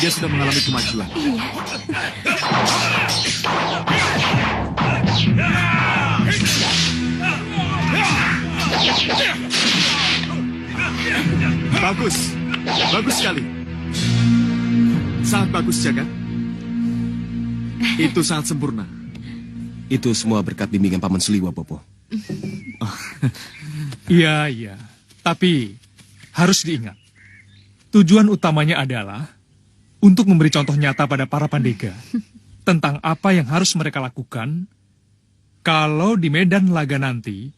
Dia sudah mengalami kemajuan. Bagus. Bagus sekali. Sangat bagus, Jagat. Itu sangat sempurna. Itu semua berkat bimbingan Paman Suliwa, Bopo. Iya, iya. Tapi harus diingat. Tujuan utamanya adalah untuk memberi contoh nyata pada para pandega tentang apa yang harus mereka lakukan kalau di medan laga nanti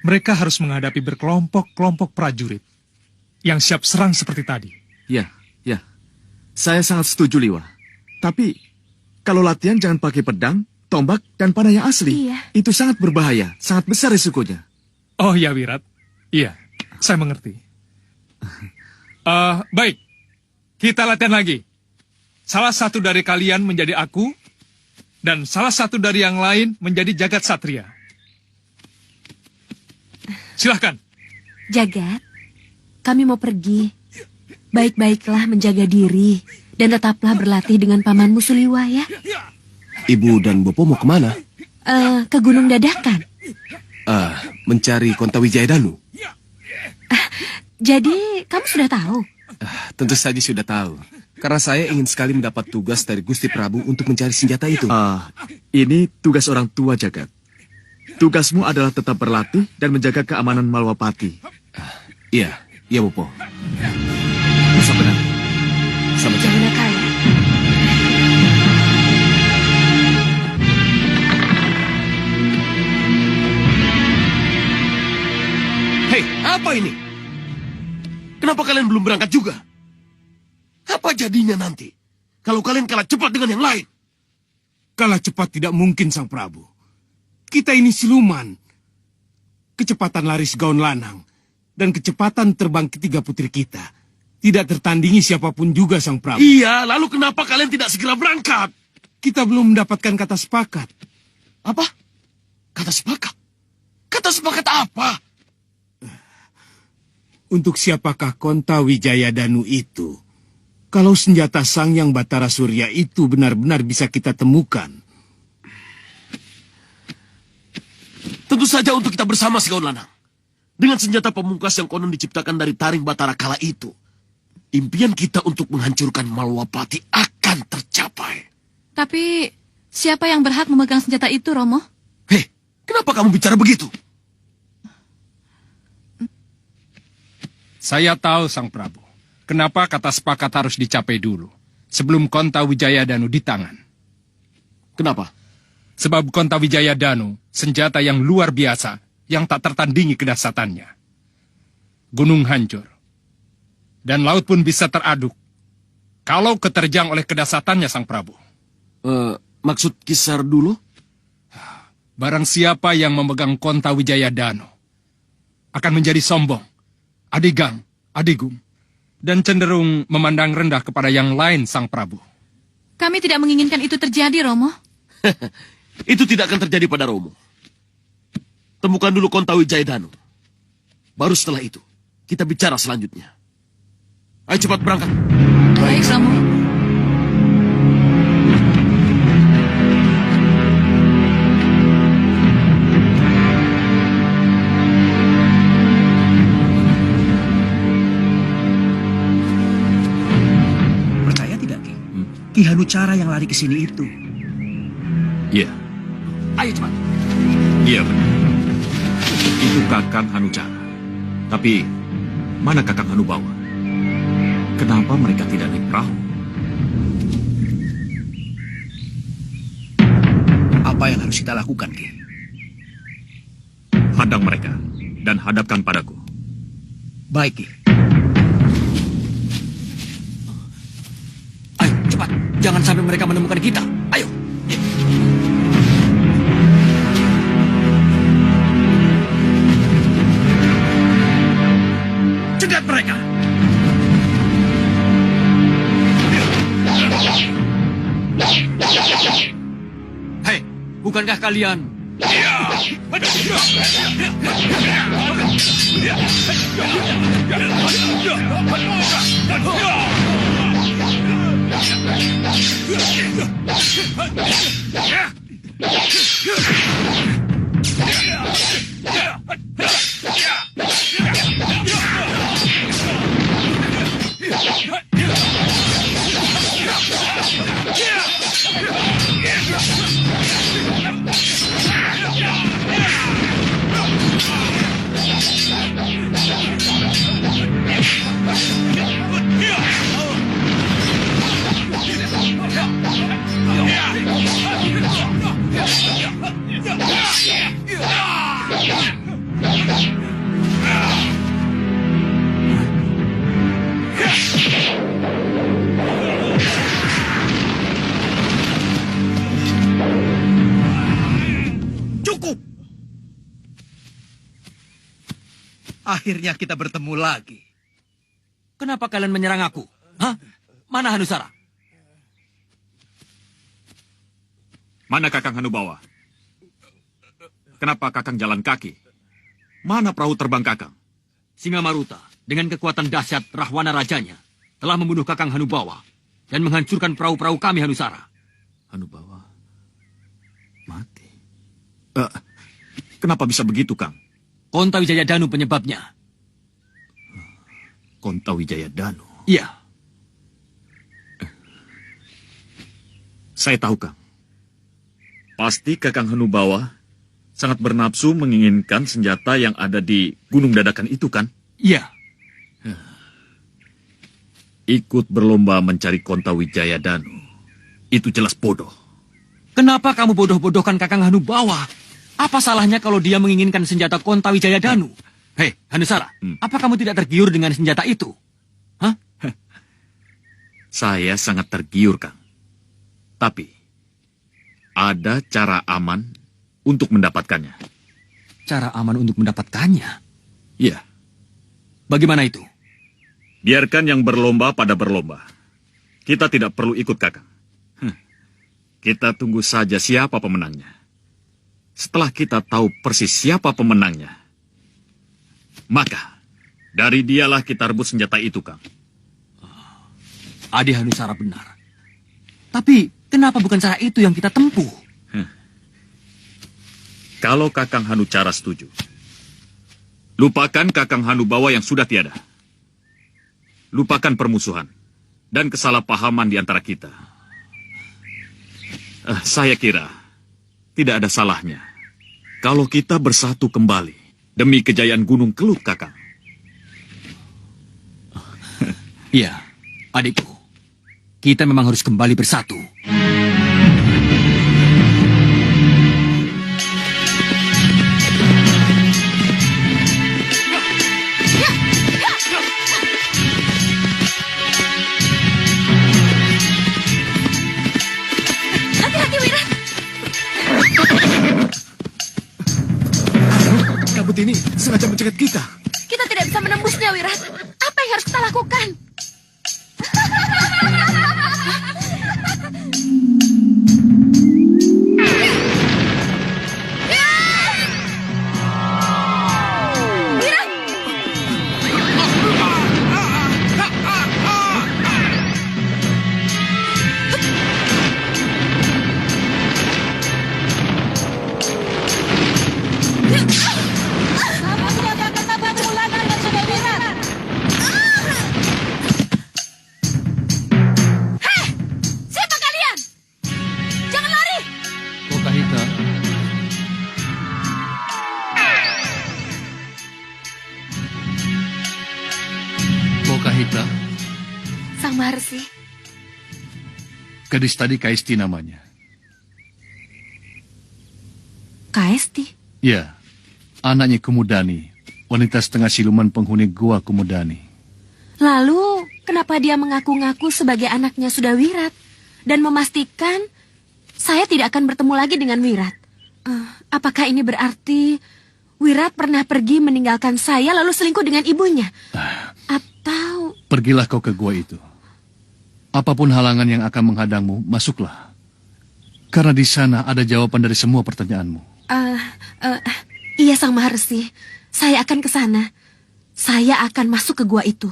mereka harus menghadapi berkelompok-kelompok prajurit yang siap serang seperti tadi. Ya, ya. Saya sangat setuju, Liwa. Tapi kalau latihan jangan pakai pedang, tombak, dan panah yang asli. Iya. Itu sangat berbahaya, sangat besar risikonya. Oh ya, Wirat. Iya, saya mengerti. Baik, kita latihan lagi. Salah satu dari kalian menjadi aku, dan salah satu dari yang lain menjadi Jagat Satria. Silahkan. Jagat, kami mau pergi. Baik-baiklah menjaga diri, dan tetaplah berlatih dengan pamanmu Suliwa ya. Ibu dan Bopo mau kemana? Ke Gunung Dadakan. Mencari Kontawijaya Danu. Jadi, kamu sudah tahu? Tentu saja sudah tahu. Karena saya ingin sekali mendapat tugas dari Gusti Prabu untuk mencari senjata itu. Ini tugas orang tua, Jagat. Tugasmu adalah tetap berlatih dan menjaga keamanan Malwapati. Iya, iya Bopo. Sampai nanti. Selamat Jangan nakal ya. Hei, apa ini? Kenapa kalian belum berangkat juga? Apa jadinya nanti kalau kalian kalah cepat dengan yang lain? Kalah cepat tidak mungkin, Sang Prabu. Kita ini siluman. Kecepatan lari segaun lanang dan kecepatan terbang ketiga putri kita tidak tertandingi siapapun juga, Sang Prabu. Iya, lalu kenapa kalian tidak segera berangkat? Kita belum mendapatkan kata sepakat. Apa? Kata sepakat? Kata sepakat apa? Untuk siapakah Konta Wijaya Danu itu? Kalau senjata Sang Yang Batara Surya itu benar-benar bisa kita temukan. Tentu saja untuk kita bersama, Segaun Lanang. Dengan senjata pemungkas yang konon diciptakan dari taring Batara kala itu, impian kita untuk menghancurkan Malwapati akan tercapai. Tapi siapa yang berhak memegang senjata itu, Romo? Hei, kenapa kamu bicara begitu? Saya tahu, Sang Prabu. Kenapa kata sepakat harus dicapai dulu, sebelum Konta Wijaya Danu di tangan. Kenapa? Sebab Konta Wijaya Danu, senjata yang luar biasa, yang tak tertandingi kedahsyatannya. Gunung hancur. Dan laut pun bisa teraduk. Kalau keterjang oleh kedahsyatannya, Sang Prabu. Maksud Kisar dulu? Barang siapa yang memegang Konta Wijaya Danu, akan menjadi sombong, adigang, adigum, dan cenderung memandang rendah kepada yang lain, Sang Prabu. Kami tidak menginginkan itu terjadi, Romo. Itu tidak akan terjadi pada Romo. Temukan dulu Konta Wijaya Danu. Baru setelah itu, kita bicara selanjutnya. Ayo cepat berangkat. Baik, Romo. Percaya tidak, Ki? Ki Hanucara yang lari ke sini itu. Iya, Ayo cepat. iya benar. Itu Kakang Hanucara. Tapi, mana Kakang Hanubawa? Kenapa mereka tidak naik perahu? Apa yang harus kita lakukan, Ki? Hadang mereka dan hadapkan padaku. Baik, Ki. Ayo, cepat. Jangan sampai mereka menemukan kita. Ayo. Cegat mereka! Hei, bukankah kalian... Cukup! Akhirnya kita bertemu lagi. Kenapa kalian menyerang aku? Hah? Mana Hanusara? Mana Kakang Hanubawa? Kenapa Kakang jalan kaki? Mana perahu terbang Kakang? Singa Maruta dengan kekuatan dahsyat Rahwana Rajanya telah membunuh Kakang Hanubawa dan menghancurkan perahu-perahu kami Hanusara. Hanubawa mati. Kenapa bisa begitu, Kang? Konta Wijaya Danu penyebabnya. Konta Wijaya Danu. Iya. Saya tahu, Kang. Pasti Kakang Hanubawa sangat bernafsu menginginkan senjata yang ada di Gunung Dadakan itu, kan? Iya. Ikut berlomba mencari Konta Wijaya Danu. Itu jelas bodoh. Kenapa kamu bodoh-bodohkan Kakang Hanubawa? Apa salahnya kalau dia menginginkan senjata Konta Wijaya Danu? Hei, Hanusara, apa kamu tidak tergiur dengan senjata itu? Hah? Saya sangat tergiur, Kang. Tapi, ada cara aman untuk mendapatkannya. Cara aman untuk mendapatkannya? Iya, Bagaimana itu? biarkan yang berlomba pada berlomba. Kita tidak perlu ikut, Kakang. Kita tunggu saja siapa pemenangnya. Setelah kita tahu persis siapa pemenangnya, maka Dari dialah kita rebut senjata itu, Kang. Adi Hanusara benar. Tapi kenapa bukan cara itu yang kita tempuh? Kalau Kakang Hanucara setuju, lupakan Kakang Hanubawa yang sudah tiada. Lupakan permusuhan dan kesalahpahaman di antara kita. Saya kira tidak ada salahnya kalau kita bersatu kembali demi kejayaan Gunung Kelut, Kakang. Iya, adikku. Kita memang harus kembali bersatu. Hati-hati, Wirat. Kabut ini sengaja mencegat kita. Kita tidak bisa menembusnya, Wirat. Apa yang harus kita lakukan? Siapa kalian? Jangan lari! Lokahita, Lokahita, Sang Maharsi. Gadis tadi Kaisti namanya. Kaesti. Ya, anaknya Kumudani, wanita setengah siluman penghuni gua Kumudani. Lalu, kenapa dia mengaku-ngaku sebagai anaknya sudah Wirat dan memastikan saya tidak akan bertemu lagi dengan Wirat? Apakah ini berarti Wirat pernah pergi meninggalkan saya lalu selingkuh dengan ibunya? Atau... Pergilah kau ke gua itu. Apapun halangan yang akan menghadangmu, masuklah. Karena di sana ada jawaban dari semua pertanyaanmu. Iya, Sang Maharsi. Saya akan ke sana. Saya akan masuk ke gua itu.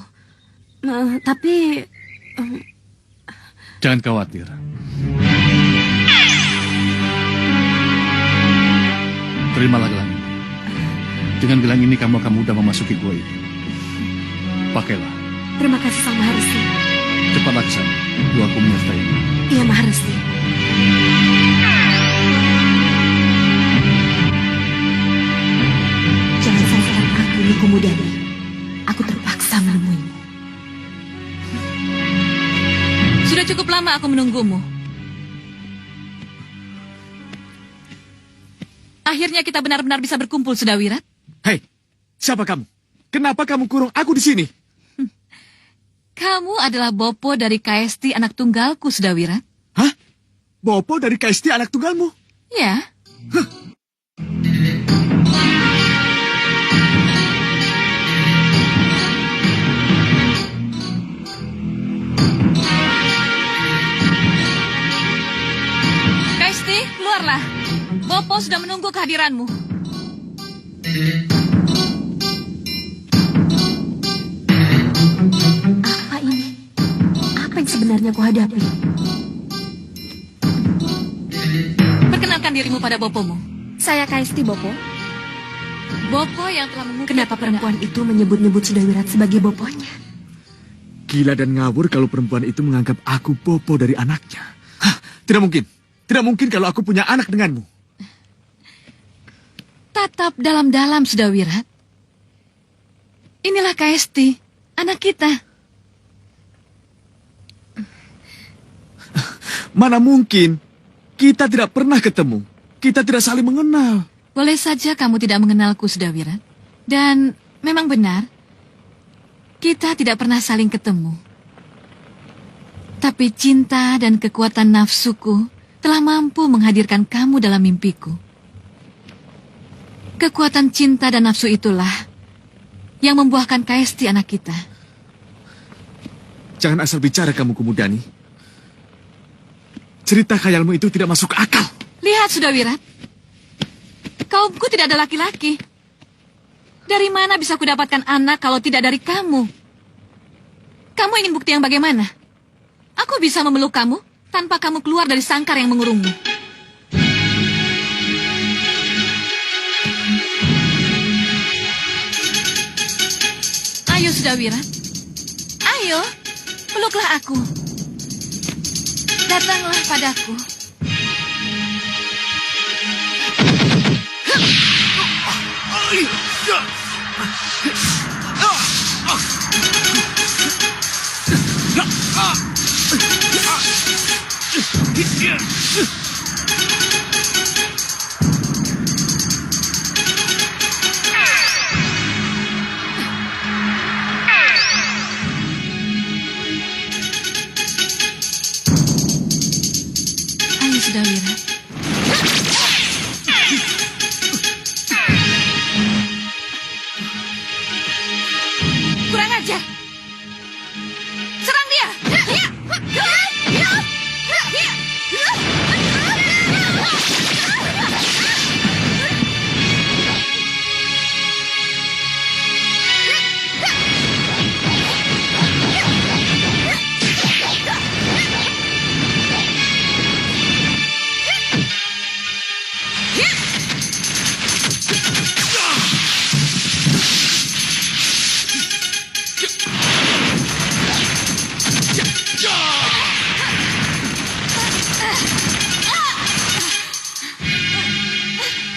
Tapi... Jangan khawatir. Terimalah gelang ini. Dengan gelang ini kamu akan mudah memasuki gua itu. Pakailah. Terima kasih, Sang Maharsi. Cepatlah ke sana. Doaku menyertaimu. Iya, Maharsi. Jangan salahkan aku, Nikumudani. Aku terpaksa menemuimu. Sudah cukup lama aku menunggumu. Akhirnya kita benar-benar bisa berkumpul, sudah Wirat. Hei, siapa kamu? Kenapa kamu kurung aku di sini? Kamu adalah Bopo dari Kaesti anak tunggalku, sudah Wirat. Hah? Bopo dari Kaisti anak tunggalmu? Ya. Kaesti, keluarlah. Bopo sudah menunggu kehadiranmu. Apa ini? Apa yang sebenarnya ku hadapi? Perkenalkan dirimu pada Bopomu. Saya Kaesti, Bopo. Bopo yang telah mengukir... Kenapa perempuan itu menyebut-nyebut sudah Wirat sebagai boponya? Gila dan ngawur kalau perempuan itu menganggap aku Bopo dari anaknya. Hah, tidak mungkin. Tidak mungkin kalau aku punya anak denganmu. Tatap dalam-dalam, sudah Wirat. Inilah Kaesti, anak kita. Mana mungkin? Kita tidak pernah ketemu. Kita tidak saling mengenal. Boleh saja kamu tidak mengenalku, sudah Wirat. Dan memang benar, kita tidak pernah saling ketemu. Tapi cinta dan kekuatan nafsuku telah mampu menghadirkan kamu dalam mimpiku. Kekuatan cinta dan nafsu itulah yang membuahkan Kaesti anak kita. Jangan asal bicara kamu, Kumudani. Cerita khayalmu itu tidak masuk akal. Lihat, sudah Wirat. Kaumku tidak ada laki-laki. Dari mana bisa kudapatkan anak kalau tidak dari kamu? Kamu ingin bukti yang bagaimana? Aku bisa memeluk kamu tanpa kamu keluar dari sangkar yang mengurungmu. Ayo Sudawirat. Ayo, peluklah aku. Datanglah padaku. Ayo Sudawirat. Kurang ajar. Serang dia.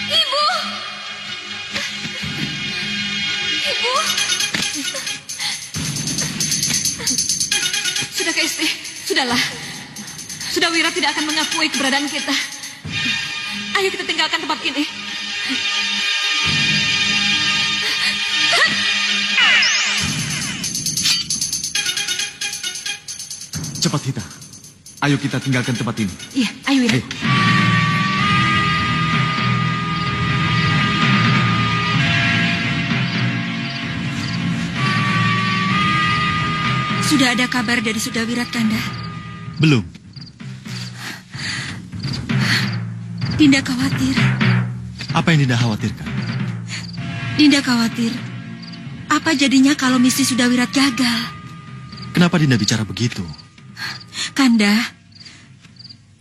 Ibu. Ibu. Sudah ke istri. Sudahlah. Sudawirat tidak akan mengakui keberadaan kita. Ayo kita tinggalkan tempat ini. Cepat Hita. Ayo kita tinggalkan tempat ini. Iya, ayo Wirat. Sudah ada kabar dari Sudawirat, Kanda? Belum. Dinda khawatir. Apa yang Dinda khawatirkan? Dinda khawatir. Apa jadinya kalau misi Sudawirat gagal? Kenapa Dinda bicara begitu? Kanda,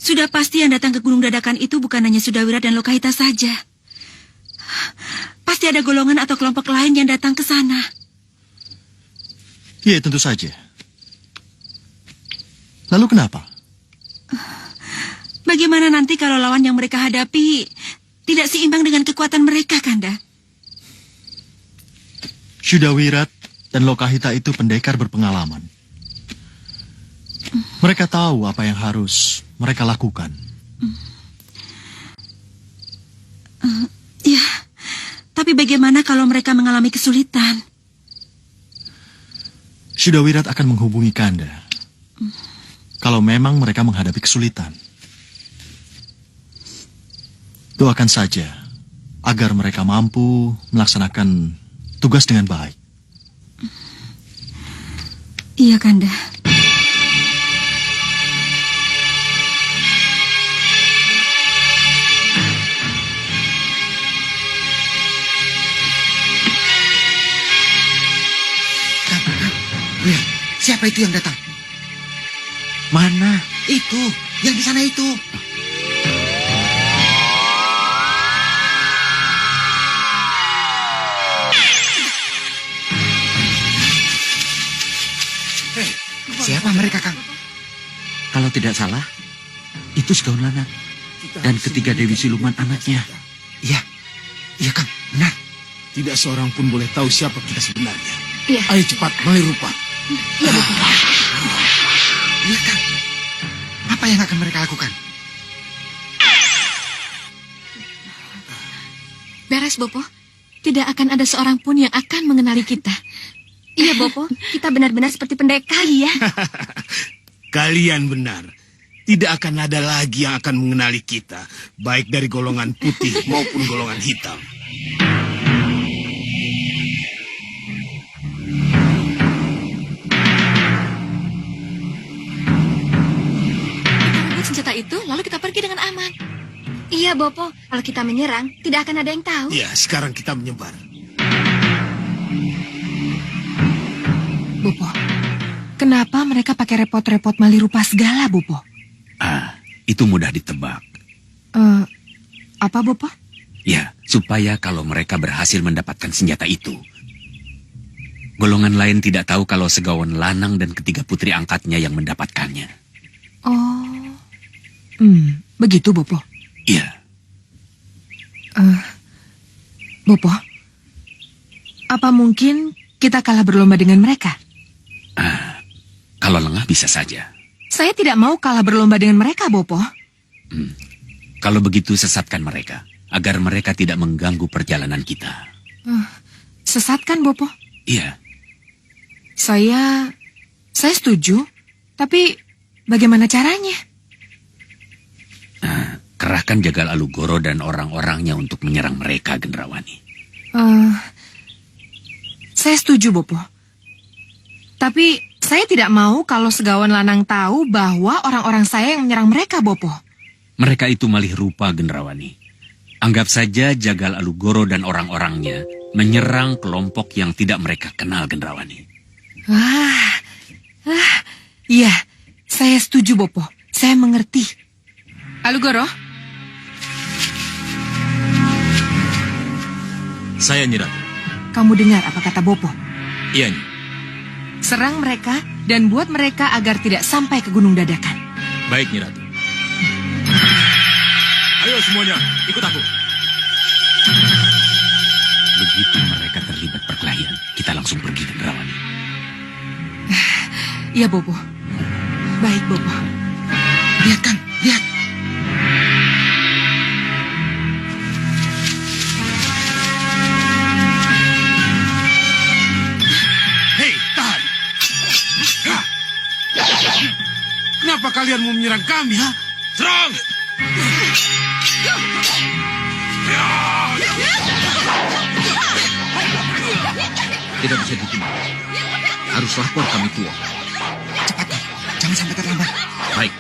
sudah pasti yang datang ke Gunung Dadakan itu bukan hanya Sudawirat dan Lokahita saja. Pasti ada golongan atau kelompok lain yang datang ke sana. Iya, tentu saja. Lalu kenapa? Bagaimana nanti kalau lawan yang mereka hadapi tidak seimbang dengan kekuatan mereka, Kanda? Sudawirat dan Lokahita itu pendekar berpengalaman. Mereka tahu apa yang harus mereka lakukan. Ya, tapi bagaimana kalau mereka mengalami kesulitan? Sudawirat akan menghubungi Kanda. Kalau memang mereka menghadapi kesulitan. Doakan saja agar mereka mampu melaksanakan tugas dengan baik. Iya, Kanda. Lihat, siapa itu yang datang? Mana? Itu, yang di sana itu. Siapa mereka, Kang? Kalau tidak salah, itu Segaun Lanang dan ketiga Dewi Siluman anaknya. Iya, iya Kang, benar. Tidak seorang pun boleh tahu siapa kita sebenarnya. Iya. Ayo cepat, mulai rupa. Iya, Bopo. Iya Kang. Apa yang akan mereka lakukan? Beres, Bopo. Tidak akan ada seorang pun yang akan mengenali kita. Iya, Bopo. Kita benar-benar seperti pendekar. Iya. Kalian benar. Tidak akan ada lagi yang akan mengenali kita, baik dari golongan putih maupun golongan hitam. Kita rebut senjata itu, lalu kita pergi dengan aman. Iya, Bopo. Kalau kita menyerang, tidak akan ada yang tahu. Ya, sekarang kita menyebar. Bopo, kenapa mereka pakai repot-repot mali rupa segala, Bopo? Itu mudah ditebak. Apa, Bopo? Ya, supaya kalau mereka berhasil mendapatkan senjata itu, golongan lain tidak tahu kalau Segawan Lanang dan ketiga putri angkatnya yang mendapatkannya. Oh, begitu, Bopo? Iya. Bopo, apa mungkin kita kalah berlomba dengan mereka? Kalau lengah bisa saja. Saya tidak mau kalah berlomba dengan mereka, Bopo. Kalau begitu sesatkan mereka, agar mereka tidak mengganggu perjalanan kita. Sesatkan, Bopo? Iya. Saya setuju, tapi bagaimana caranya? Kerahkan Jagal Alugoro dan orang-orangnya untuk menyerang mereka, Gendrawani. Saya setuju, Bopo. Tapi saya tidak mau kalau Segawan Lanang tahu bahwa orang-orang saya yang menyerang mereka, Bopo. Mereka itu malih rupa, Gendrawani. Anggap saja Jagal Alugoro dan orang-orangnya menyerang kelompok yang tidak mereka kenal, Gendrawani. Iya, saya setuju, Bopo. Saya mengerti. Alugoro? Saya, Nyi Ratu. Kamu dengar apa kata Bopo? Iya, Nyi. Serang mereka dan buat mereka agar tidak sampai ke Gunung Dadakan. Baik, Nyi Ratu. Ayo semuanya, ikut aku. Begitu mereka terlibat perkelahian, kita langsung pergi, Gendrawani. Iya, Bopo. Baik, Bopo. Lihat, Kang, lihat. Hei, tahan! Kenapa kalian mau menyerang kami, ha? Serang! Tidak bisa ditunda. Harus lapor kami tua. Cepat, jangan sampai terlambat. Baik.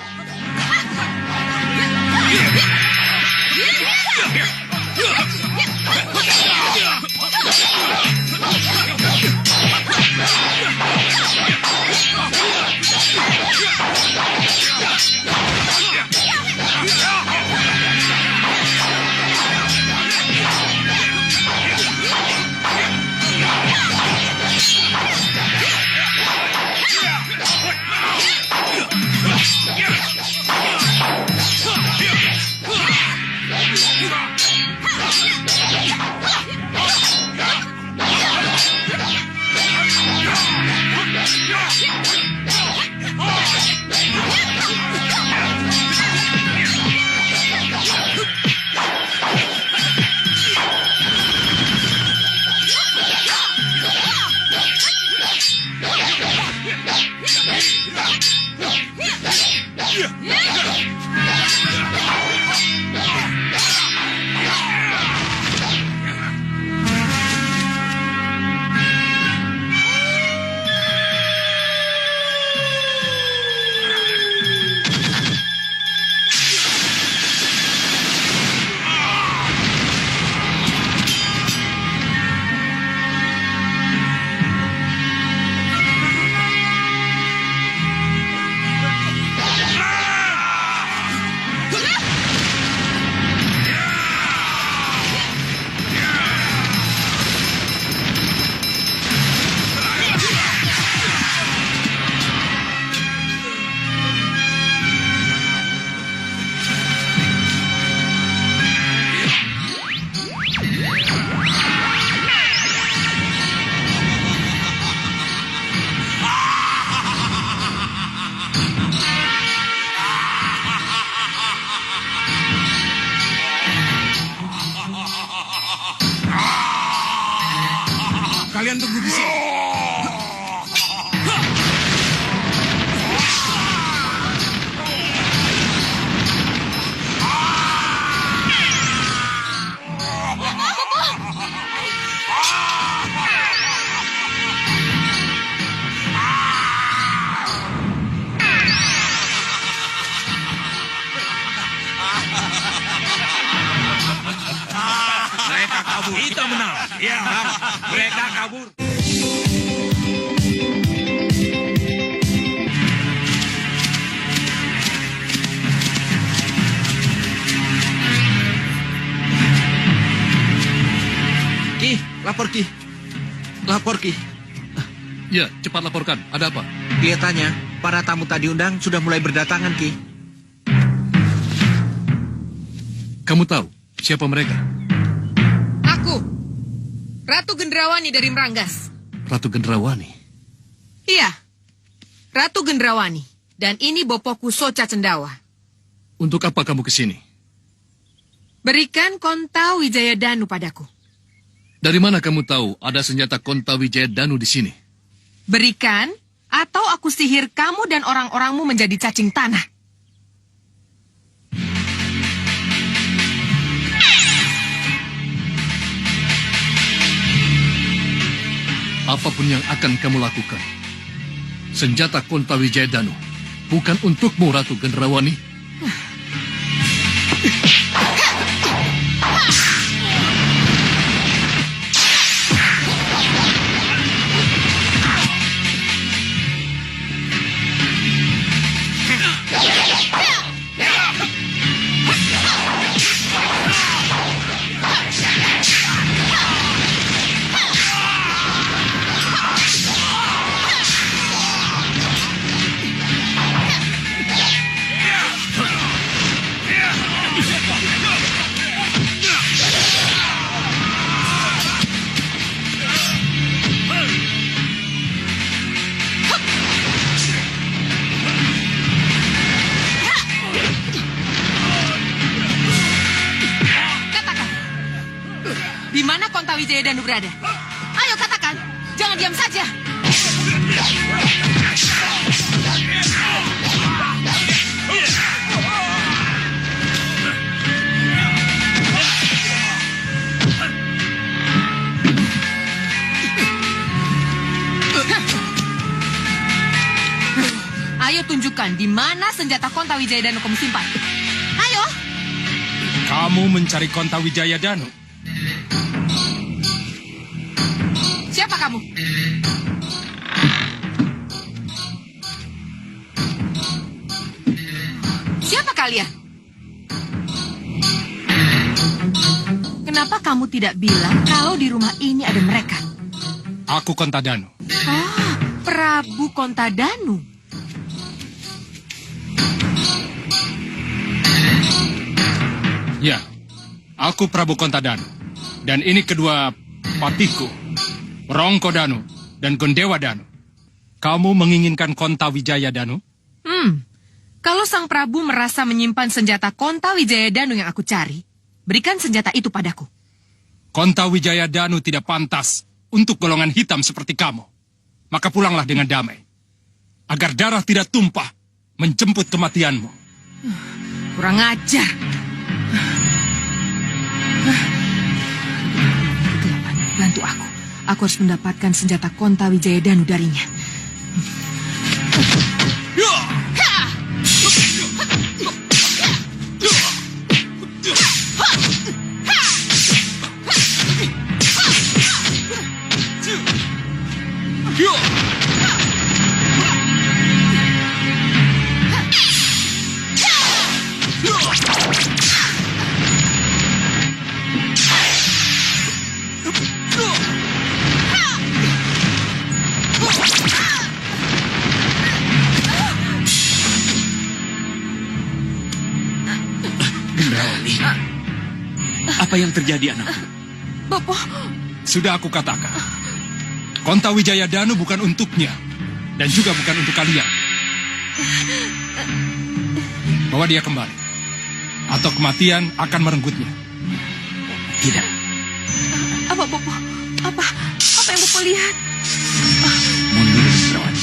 Kalian tunggu di sini. Mereka kabur. Kita menang. Ya, mereka kabur. Lapor, Ki. Lapor, Ki. Ya, cepat laporkan. Ada apa? Kelihatannya para tamu tak diundang sudah mulai berdatangan, Ki. Kamu tahu siapa mereka? Aku, Ratu Gendrawani dari Meranggas. Ratu Gendrawani. Iya, Ratu Gendrawani. Dan ini bopoku Soca Cendawa. Untuk apa kamu ke sini? Berikan Konta Wijaya Danu padaku. Dari mana kamu tahu ada senjata Konta Wijaya Danu di sini? Berikan, atau aku sihir kamu dan orang-orangmu menjadi cacing tanah. Apapun yang akan kamu lakukan, senjata Konta Wijaya Danu bukan untukmu, Ratu Gendrawani. Di mana Konta Wijaya Danu berada? Ayo katakan, jangan diam saja. Ayo tunjukkan di mana senjata Konta Wijaya Danu kamu simpan. Ayo. Kamu mencari Konta Wijaya Danu? Siapa kamu? Siapa kalian? Kenapa kamu tidak bilang kalau di rumah ini ada mereka? Aku Konta Danu. Ah, Prabu Konta Danu. Ya, aku Prabu Konta Danu. Dan ini kedua patiku, Rongko Danu dan Gondewa Danu. Kamu menginginkan Konta Wijaya Danu? Kalau Sang Prabu merasa menyimpan senjata Konta Wijaya Danu yang aku cari, berikan senjata itu padaku. Konta Wijaya Danu tidak pantas untuk golongan hitam seperti kamu. Maka pulanglah dengan damai. Agar darah tidak tumpah menjemput kematianmu. Kurang ajar. Bantu aku. Aku harus mendapatkan senjata Konta Wijaya Danu darinya. Apa yang terjadi, anakku? Bopo. Sudah aku katakan. Konta Wijaya Danu bukan untuknya. Dan juga bukan untuk kalian. Bawa dia kembali. Atau kematian akan merenggutnya. Tidak. Apa, Bopo? Apa yang Bopo lihat? Mundur, Gendrawani.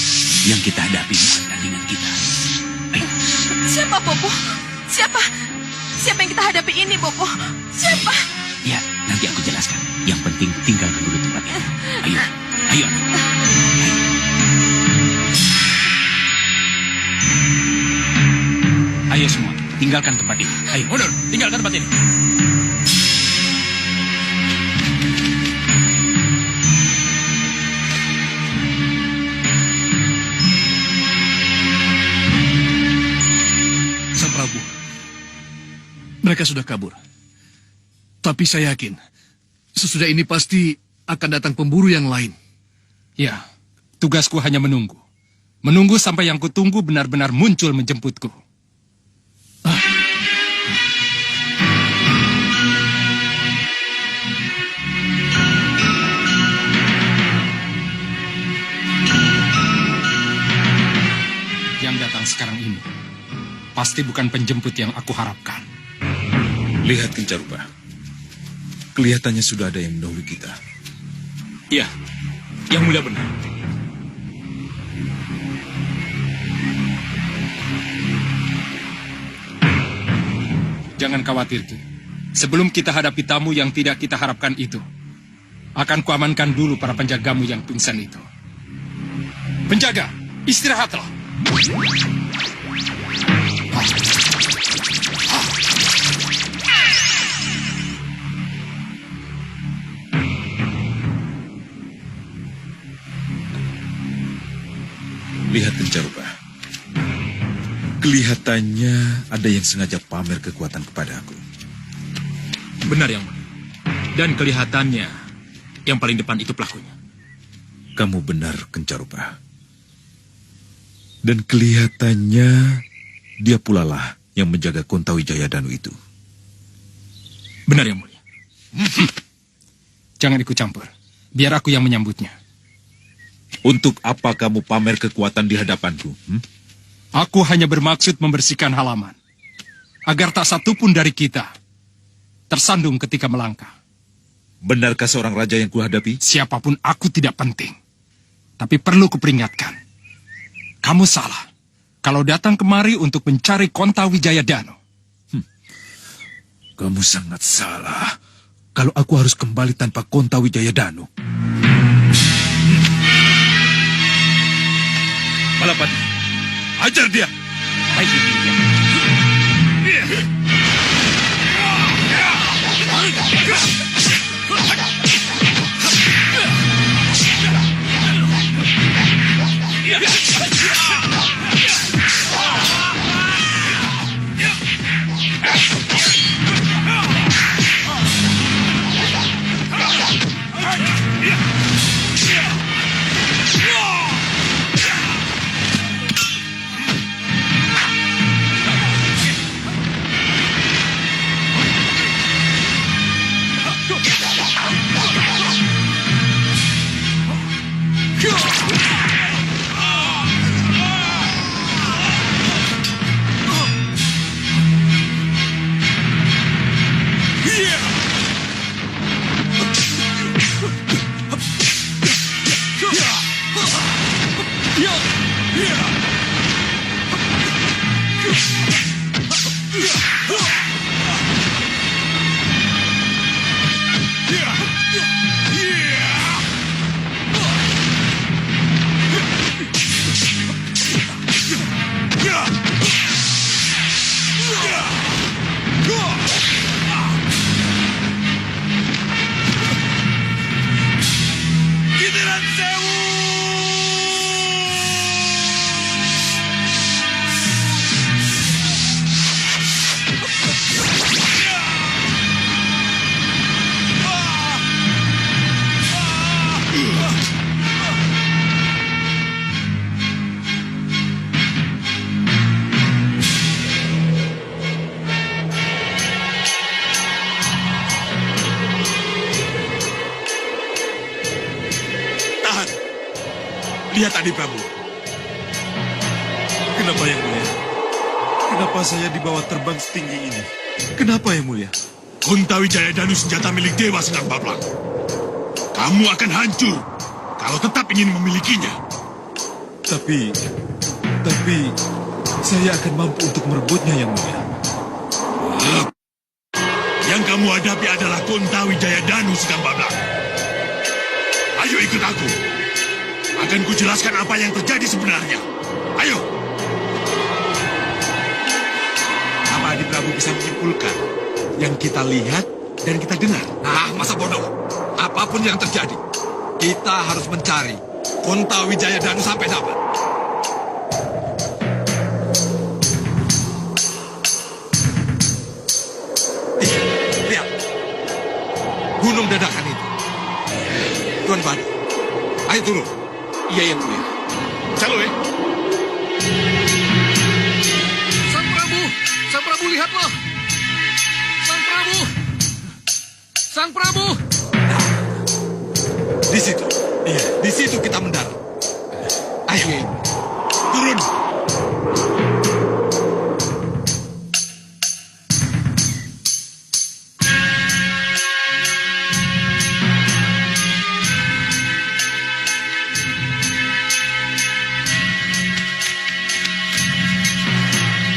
Yang kita hadapi bukan tandingan kita. Ayo. Siapa, Bopo? Siapa yang kita hadapi ini, Bopo? Siapa? Ya, nanti aku jelaskan. Yang penting tinggalkan dulu tempat ini. Ayo, ayo. Ayo semua, tinggalkan tempat ini. Ayo, mundur, tinggalkan tempat ini. Sang Prabu, mereka sudah kabur. Tapi saya yakin, sesudah ini pasti akan datang pemburu yang lain. Ya, tugasku hanya menunggu. Menunggu sampai yang kutunggu benar-benar muncul menjemputku. Yang datang sekarang ini pasti bukan penjemput yang aku harapkan. Lihat Kencarupa. Kelihatannya sudah ada yang mendahului kita. Iya, yang mulia benar. Jangan khawatir, Ki. Sebelum kita hadapi tamu yang tidak kita harapkan itu, akan kuamankan dulu para penjagamu yang pingsan itu. Penjaga, istirahatlah. Lihat Kencarupa. Kelihatannya ada yang sengaja pamer kekuatan kepada aku. Benar yang mulia. Dan kelihatannya yang paling depan itu pelakunya. Kamu benar Kencarupa. Dan kelihatannya dia pula lah yang menjaga Kontawijaya Danu itu. Benar yang mulia. Jangan ikut campur. Biar aku yang menyambutnya. Untuk apa kamu pamer kekuatan di hadapanku? Aku hanya bermaksud membersihkan halaman. Agar tak satupun dari kita tersandung ketika melangkah. Benarkah seorang raja yang kuhadapi? Siapapun aku tidak penting. Tapi perlu kuperingatkan. Kamu salah. Kalau datang kemari untuk mencari Kontawijaya Danu. Kamu sangat salah. Kalau aku harus kembali tanpa Kontawijaya Danu. Balapati, ajar dia. Baik, yang mulia. Lihat Adi Prabu. Kenapa yang mulia? Kenapa saya dibawa terbang setinggi ini? Kenapa yang mulia? Kontawijaya Danu senjata milik Dewa Senang Bablang. Kamu akan hancur kalau tetap ingin memilikinya. Tapi saya akan mampu untuk merebutnya yang mulia. Yang kamu hadapi adalah Kontawijaya Danu Senang Bablang. Ayo ikut aku. Akan kujelaskan apa yang terjadi sebenarnya. Ayo. Apa Adi Prabu bisa menyimpulkan yang kita lihat dan kita dengar? Nah, masa bodoh. Apapun yang terjadi, kita harus mencari Kontawijaya Danu sampai dapat. Lihat. Gunung dadakan itu. turun. Iya, Yang Mulia. Calue. Sang Prabu lihatlah. Sang Prabu. Di situ. Iya, di situ kita mendarat. Ayo, turun.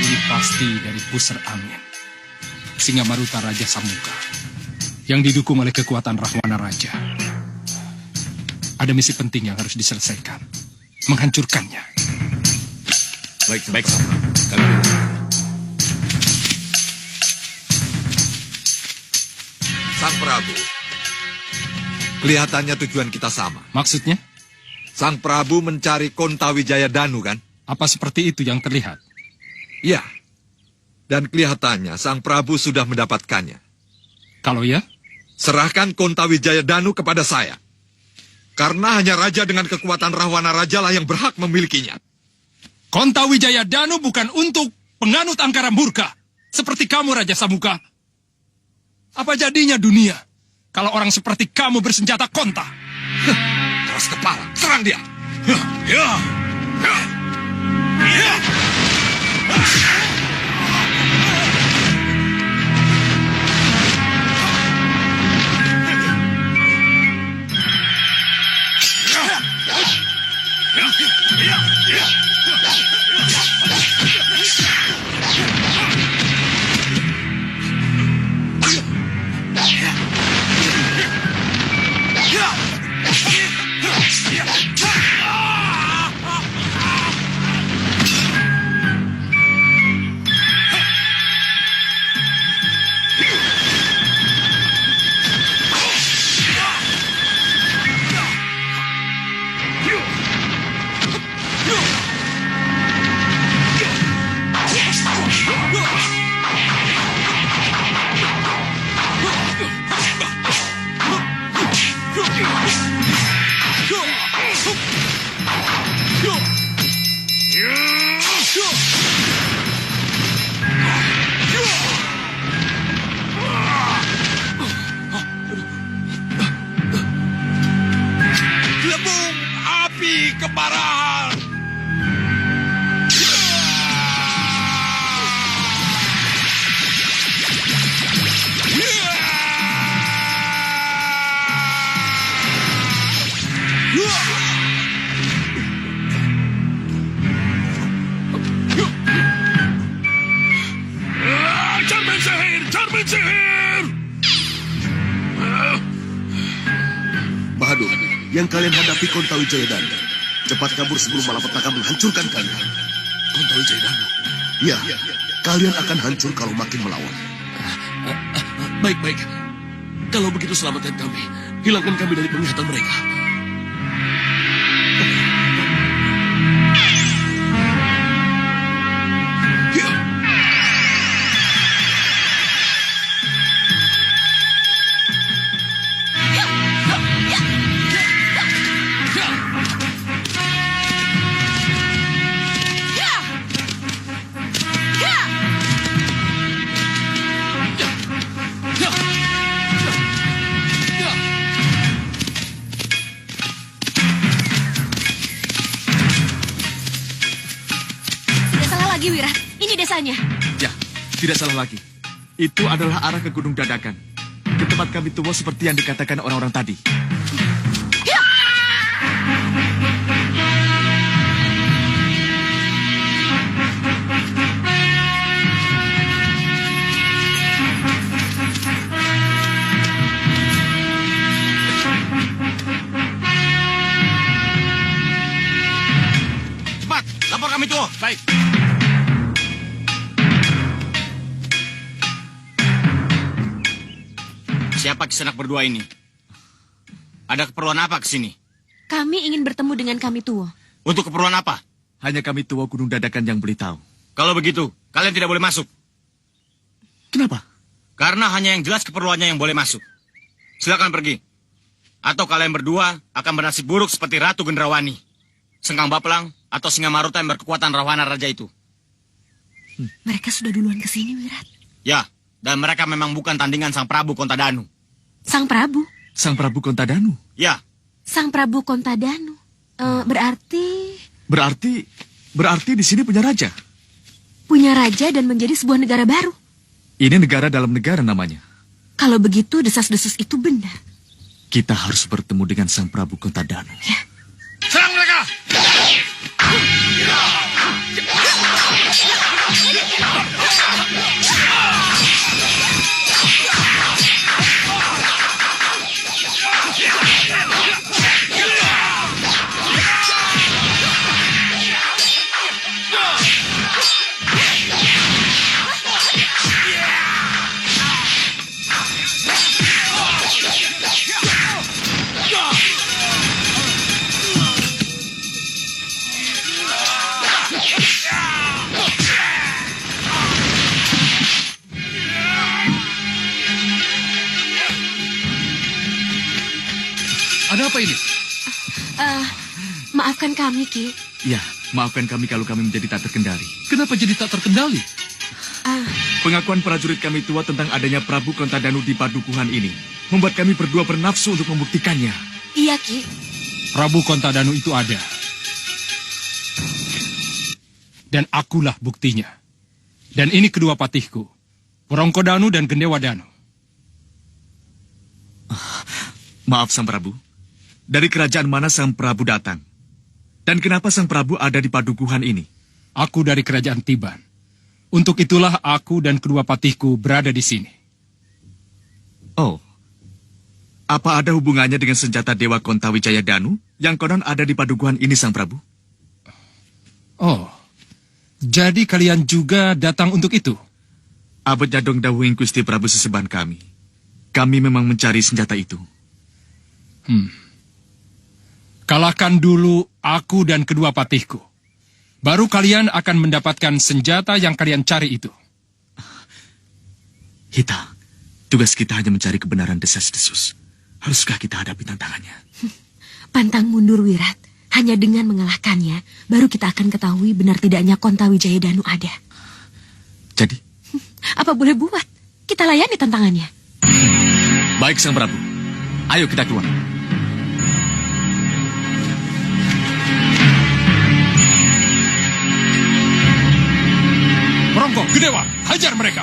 Ini pasti dari pusar angin. Singamaruta Raja Samuka yang didukung oleh kekuatan Rahwana Raja. Ada misi penting yang harus diselesaikan. Menghancurkannya. Baik, Sama. Kami dulu. Sang Prabu. Kelihatannya tujuan kita sama. Maksudnya? Sang Prabu mencari Kontawijaya Danu, kan? Apa seperti itu yang terlihat? Iya. Dan kelihatannya Sang Prabu sudah mendapatkannya. Kalau ya? Serahkan Kontawijaya Danu kepada saya. Karena hanya raja dengan kekuatan Rahwana Raja lah yang berhak memilikinya. Kontawijaya Danu bukan untuk penganut angkara murka. Seperti kamu, Raja Samuka. Apa jadinya dunia kalau orang seperti kamu bersenjata konta? Keras kepala, serang dia. Gelembung api kemarahan. Cermin sihir! Bahadur, yang kalian hadapi Kontawijaya Danu. Cepat kabur sebelum malapetaka menghancurkan kalian. Kontawijaya Danu? Ya, kalian akan hancur kalau makin melawan. Baik. Kalau begitu selamatkan kami. Hilangkan kami dari penglihatan mereka. Wirat, ini desanya. Ya, tidak salah lagi. Itu adalah arah ke Gunung Dadakan. Ke tempat kami tua seperti yang dikatakan orang-orang tadi. Cepat, lapor kami tua. Baik. Siapa Kisanak berdua ini? Ada keperluan apa ke sini? Kami ingin bertemu dengan kami tua. Untuk keperluan apa? Hanya kami tua Gunung Dadakan yang beritahu. Kalau begitu, kalian tidak boleh masuk. Kenapa? Karena hanya yang jelas keperluannya yang boleh masuk. Silakan pergi. Atau kalian berdua akan bernasib buruk seperti Ratu Gendrawani, Sengkang Baplang, atau Singa Maruta yang berkekuatan Rahwana Raja itu. Mereka sudah duluan ke sini, Wirat. Ya, dan mereka memang bukan tandingan Sang Prabu Kontadanu. Sang Prabu? Sang Prabu Kontadanu? Ya. Sang Prabu Kontadanu. Berarti di sini punya raja? Punya raja dan menjadi sebuah negara baru. Ini negara dalam negara namanya. Kalau begitu, desas-desus itu benar. Kita harus bertemu dengan Sang Prabu Kontadanu. Ya. Serang mereka! Ada apa ini? Maafkan kami, Ki. Ya, maafkan kami kalau kami menjadi tak terkendali. Kenapa jadi tak terkendali? Pengakuan prajurit kami tua tentang adanya Prabu Kontadanu di padukuhan ini membuat kami berdua bernafsu untuk membuktikannya. Iya, Ki. Prabu Kontadanu itu ada. Dan akulah buktinya. Dan ini kedua patihku, Worongkodanu dan Gendewadanu. Maaf, Sang Prabu. Dari kerajaan mana Sang Prabu datang? Dan kenapa Sang Prabu ada di padukuhan ini? Aku dari kerajaan Tiban. Untuk itulah aku dan kedua patihku berada di sini. Oh, apa ada hubungannya dengan senjata Dewa Kontawijaya Danu yang konon ada di padukuhan ini, Sang Prabu? Oh, jadi kalian juga datang untuk itu? Abot Jadong Dawuhing Gusti Prabu Seseban kami. Kami memang mencari senjata itu. Kalahkan dulu aku dan kedua patihku. Baru kalian akan mendapatkan senjata yang kalian cari itu. Hita, tugas kita hanya mencari kebenaran desas-desus. Haruskah kita hadapi tantangannya? Pantang mundur, Wirat. Hanya dengan mengalahkannya, baru kita akan ketahui benar tidaknya Kontawijaya Danu ada. Jadi? Apa boleh buat? Kita layani tantangannya. Baik, Sang Prabu. Ayo kita keluar. Rongko, Gedewa, hajar mereka.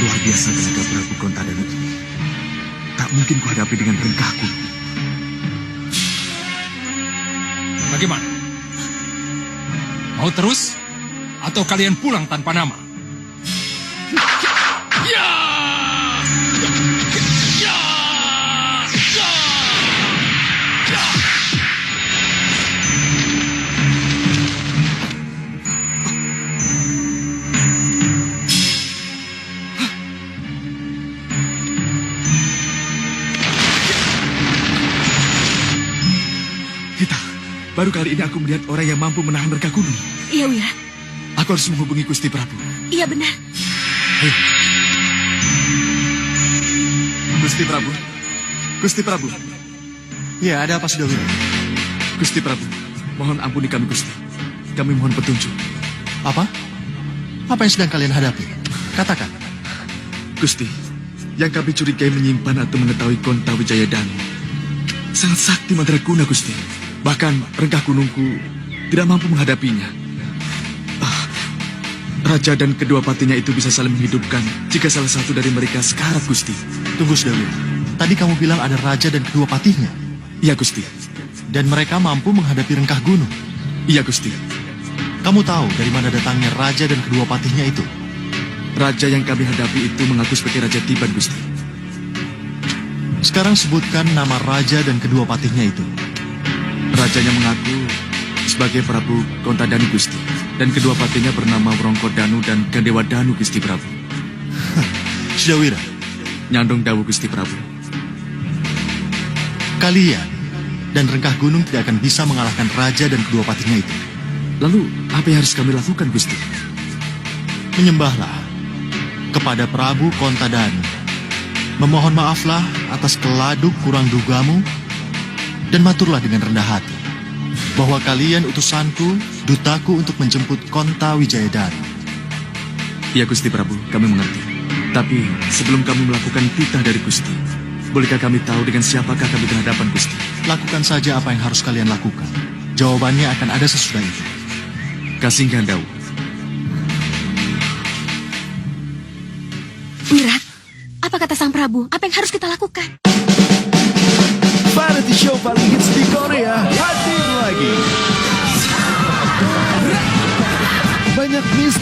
Luar biasa tenaga Prabu Kontadanu ini. Tak mungkin kuhadapi dengan rengkahku. Bagaimana? Mau terus? Atau kalian pulang tanpa nama? Baru kali ini aku melihat orang yang mampu menahan rengga gunung. Iya, Wirat. Aku harus menghubungi Gusti Prabu. Iya, benar. Ayo. Gusti Prabu. Gusti Prabu. Ya, ada apa sudah, Wirat? Gusti Prabu, mohon ampuni kami, Gusti. Kami mohon petunjuk. Apa? Apa yang sedang kalian hadapi? Katakan. Gusti, yang kami curigai menyimpan atau mengetahui Kontawijaya Danu sangat sakti mandraguna, Gusti. Bahkan rengkah gunungku tidak mampu menghadapinya. Raja dan kedua patinya itu bisa saling menghidupkan jika salah satu dari mereka sekarat, Gusti. Tunggu, Sudawira. Tadi kamu bilang ada raja dan kedua patihnya. Iya, Gusti. Dan mereka mampu menghadapi rengkah gunung. Iya, Gusti. Kamu tahu dari mana datangnya raja dan kedua patihnya itu? Raja yang kami hadapi itu mengaku sebagai Raja Tiban, Gusti. Sekarang sebutkan nama raja dan kedua patihnya itu. Rajanya mengaku sebagai Prabu Kontadanu, Gusti. Dan kedua patinya bernama Wrongkodanu dan Gandewa Danu, Gusti Prabu. Sudawira. Nyandung dawu, Gusti Prabu. Kalian dan rengkah gunung tidak akan bisa mengalahkan raja dan kedua patihnya itu. Lalu, apa yang harus kami lakukan, Gusti? Menyembahlah kepada Prabu Kontadanu. Memohon maaflah atas keladuk kurang dugamu dan maturlah dengan rendah hati bahwa kalian utusanku, dutaku untuk menjemput Konta Wijayadanu. Ya, Gusti Prabu, kami mengerti. Tapi sebelum kami melakukan titah dari Gusti, bolehkah kami tahu dengan siapakah kami berhadapan, Gusti? Lakukan saja apa yang harus kalian lakukan. Jawabannya akan ada sesudah itu. Kasinggan dawu. Wirat, apa kata Sang Prabu? Apa yang harus kita lakukan? Variety show paling hits di Korea hadir lagi. Banyak miss.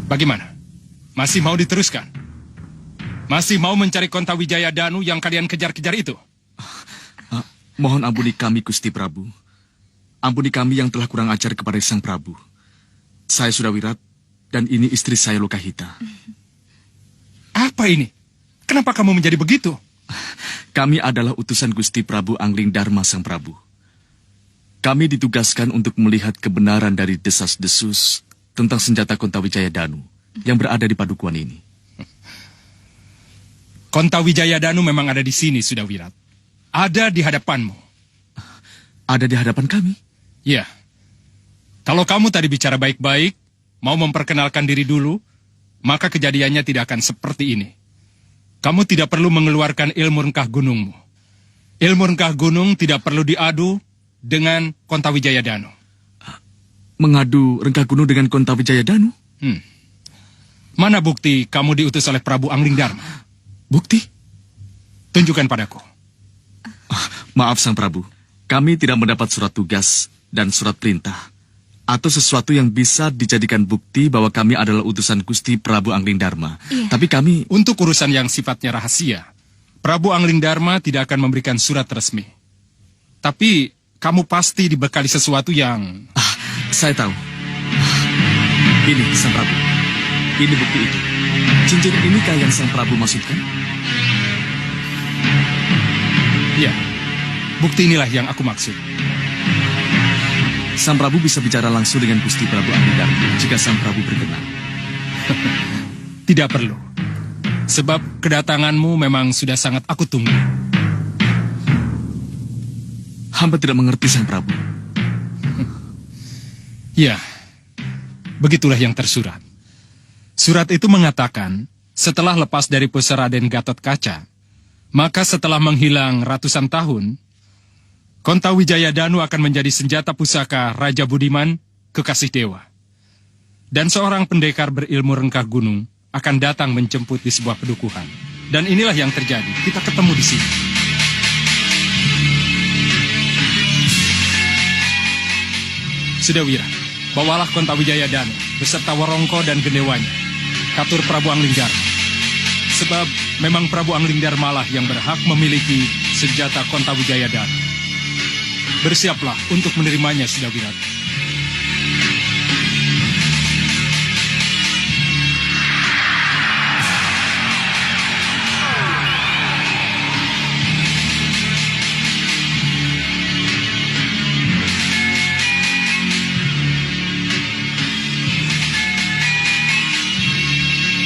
Bagaimana? Masih mau diteruskan? Masih mau mencari Konta Wijayadanu yang kalian kejar-kejar itu? Mohon ampuni kami, Gusti Prabu. Ampuni kami yang telah kurang ajar kepada Sang Prabu. Saya Sudawirat, dan ini istri saya Lokahita. Apa ini? Kenapa kamu menjadi begitu? Kami adalah utusan Gusti Prabu Angling Dharma Sang Prabu. Kami ditugaskan untuk melihat kebenaran dari desas-desus tentang senjata Konta Wijayadanu yang berada di padukuhan ini. Konta Wijayadanu memang ada di sini, Sudawirat. Ada di hadapanmu. Ada di hadapan kami? Ya. Kalau kamu tadi bicara baik-baik, mau memperkenalkan diri dulu, maka kejadiannya tidak akan seperti ini. Kamu tidak perlu mengeluarkan ilmu rengkah gunungmu. Ilmu rengkah gunung tidak perlu diadu dengan Konta Wijayadanu. Mengadu rengkah gunung dengan Konta Wijayadanu? Mana bukti kamu diutus oleh Prabu Angling Dharma? Bukti? Tunjukkan padaku. Maaf Sang Prabu, kami tidak mendapat surat tugas dan surat perintah atau sesuatu yang bisa dijadikan bukti bahwa kami adalah utusan Gusti Prabu Angling Dharma. Iya. Tapi kami... Untuk urusan yang sifatnya rahasia, Prabu Angling Dharma tidak akan memberikan surat resmi. Tapi kamu pasti dibekali sesuatu yang... Saya tahu. Ini Sang Prabu. Ini bukti itu. Cincin inikah yang Sang Prabu maksudkan? Ya, bukti inilah yang aku maksud. Sang Prabu bisa bicara langsung dengan Gusti Prabu Angling Dharma jika Sang Prabu berkenan. Tidak perlu. Sebab kedatanganmu memang sudah sangat aku tunggu. Hamba tidak mengerti Sang Prabu. Ya, begitulah yang tersurat. Surat itu mengatakan, setelah lepas dari pusara Raden Gatot Kaca, maka setelah menghilang ratusan tahun, Konta Wijayadanu akan menjadi senjata pusaka Raja Budiman, kekasih dewa. Dan seorang pendekar berilmu rengkah gunung akan datang menjemput di sebuah pedukuhan. Dan inilah yang terjadi, kita ketemu di sini. Sudawira, bawalah Konta Wijayadanu beserta Warongko dan gendewanya, katur Prabu Angling Dharma. Sebab memang Prabu Angling Dharma lah yang berhak memiliki senjata Konta Wijayadanu. Bersiaplah untuk menerimanya, Sudawirat.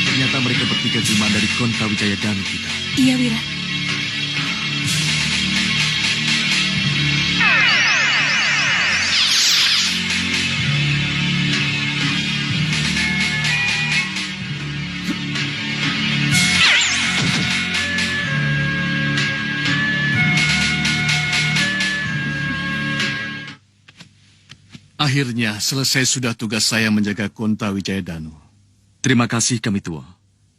Ternyata mereka bertiga cuma dari Konta Wijayadanu kita. Iya, Wira. Akhirnya selesai sudah tugas saya menjaga Konta Wijayadanu. Terima kasih kami tua.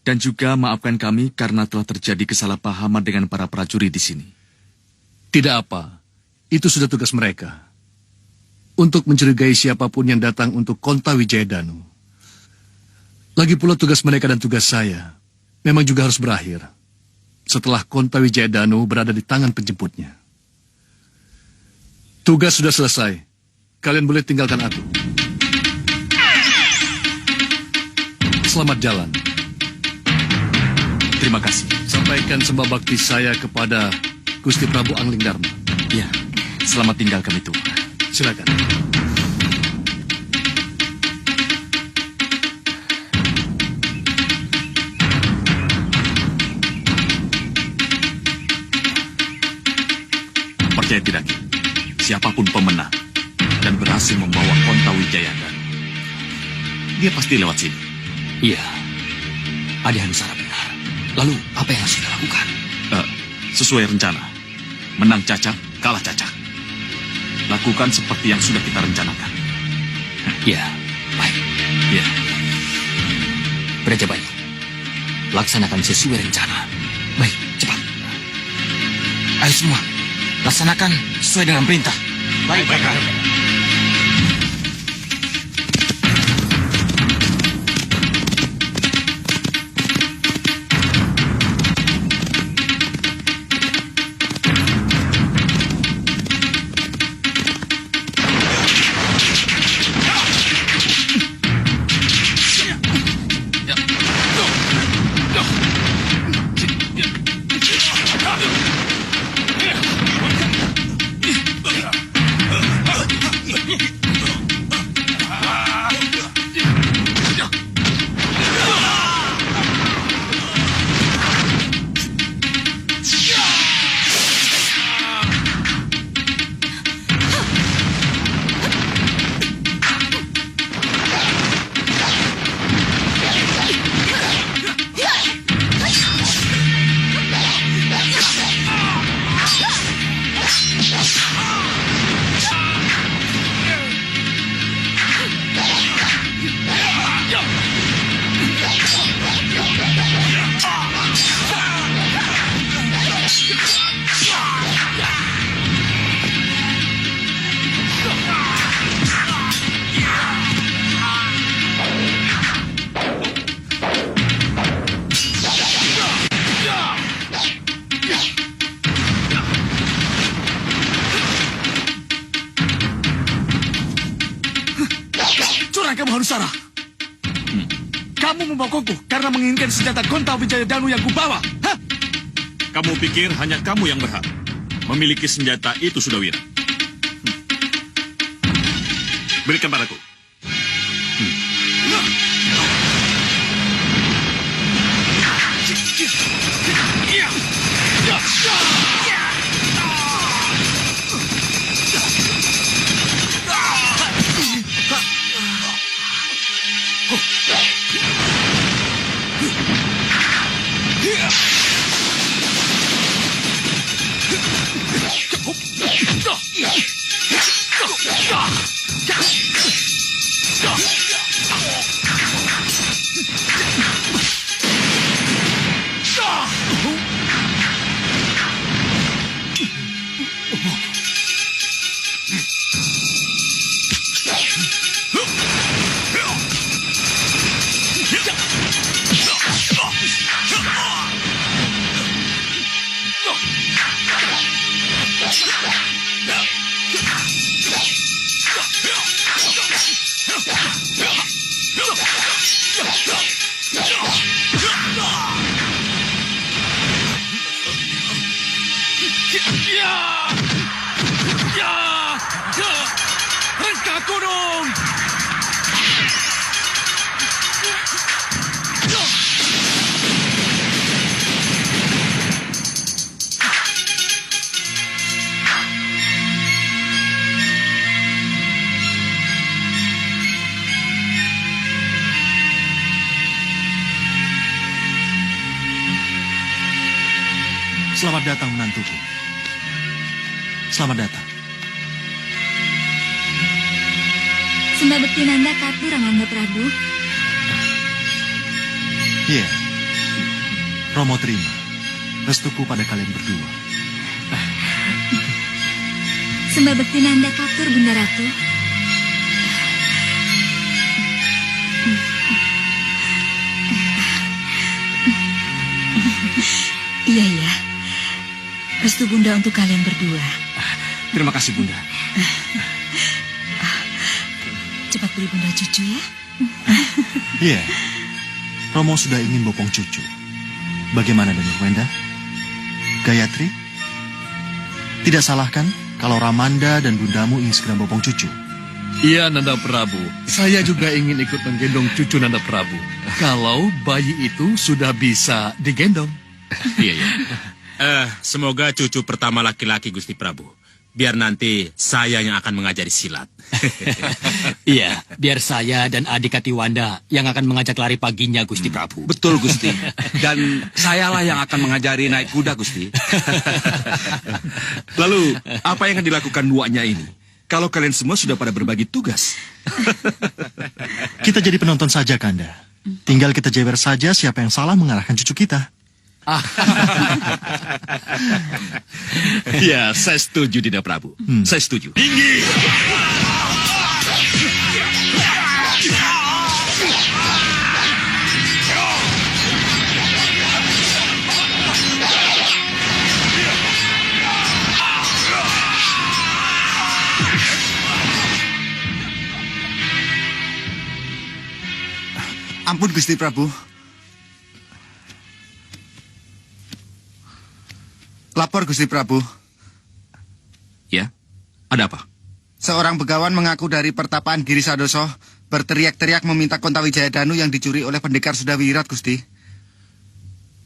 Dan juga maafkan kami karena telah terjadi kesalahpahaman dengan para prajurit di sini. Tidak apa, itu sudah tugas mereka. Untuk mencurigai siapapun yang datang untuk Konta Wijayadanu. Lagi pula tugas mereka dan tugas saya memang juga harus berakhir setelah Konta Wijayadanu berada di tangan penjemputnya. Tugas sudah selesai. Kalian boleh tinggalkan aku. Selamat jalan. Terima kasih. Sampaikan sembah bakti saya kepada Gusti Prabu Angling Darma. Ya, selamat tinggal kami tua. Silakan. Percaya tidak, Ki? Siapapun pemenang dan berhasil membawa Konta Wijayadanu, dia pasti lewat sini. Iya, Adi Hanusara benar. Lalu apa yang harus kita lakukan? Sesuai rencana. Menang Cacak, kalah Cacak. Lakukan seperti yang sudah kita rencanakan. Iya, baik. Iya. Brajabayu, laksanakan sesuai rencana. Baik, cepat. Ayo semua, laksanakan sesuai dengan perintah. Baik, baik. Kamu Hanusara. Kamu membokonku karena menginginkan senjata Konta Wijayadanu yang kubawa. Hah? Kamu pikir hanya kamu yang berhak memiliki senjata itu, Sudawira? Berikan padaku. Rengka gunung! Selamat datang menantuku. Selamat datang. Sembah Bekti Nanda Katur, Ananda Prabu. Iya. Romo terima. Restuku pada kalian berdua. Sembah Bekti Nanda Katur, Bunda Ratu. Iya, iya. Restu Bunda untuk kalian berdua. Terima kasih, Bunda. Cepat beri Bunda cucu ya. Iya. Romo sudah ingin bopong cucu. Bagaimana dengan Wenda? Gayatri? Tidak salah kan kalau Ramanda dan bundamu ingin segera bopong cucu? Iya, Nanda Prabu. Saya juga ingin ikut menggendong cucu Nanda Prabu. Kalau bayi itu sudah bisa digendong. Iya, iya. Semoga cucu pertama laki-laki Gusti Prabu. Biar nanti saya yang akan mengajari silat. Iya, biar saya dan adik Katiwanda yang akan mengajak lari paginya, Gusti Prabu. Betul, Gusti. Dan sayalah yang akan mengajari naik kuda, Gusti. Lalu, apa yang akan dilakukan duanya ini? Kalau kalian semua sudah pada berbagi tugas. Kita jadi penonton saja, Kanda. Tinggal kita jewer saja siapa yang salah mengarahkan cucu kita. Ya, saya setuju, Dinda Prabu. Saya setuju. Tinggi! Ampun, Gusti Prabu. Lapor, Gusti Prabu. Ya, ada apa? Seorang begawan mengaku dari pertapaan Giri Sadoso berteriak-teriak meminta Kontawijaya Danu yang dicuri oleh pendekar Sudawirat, Gusti.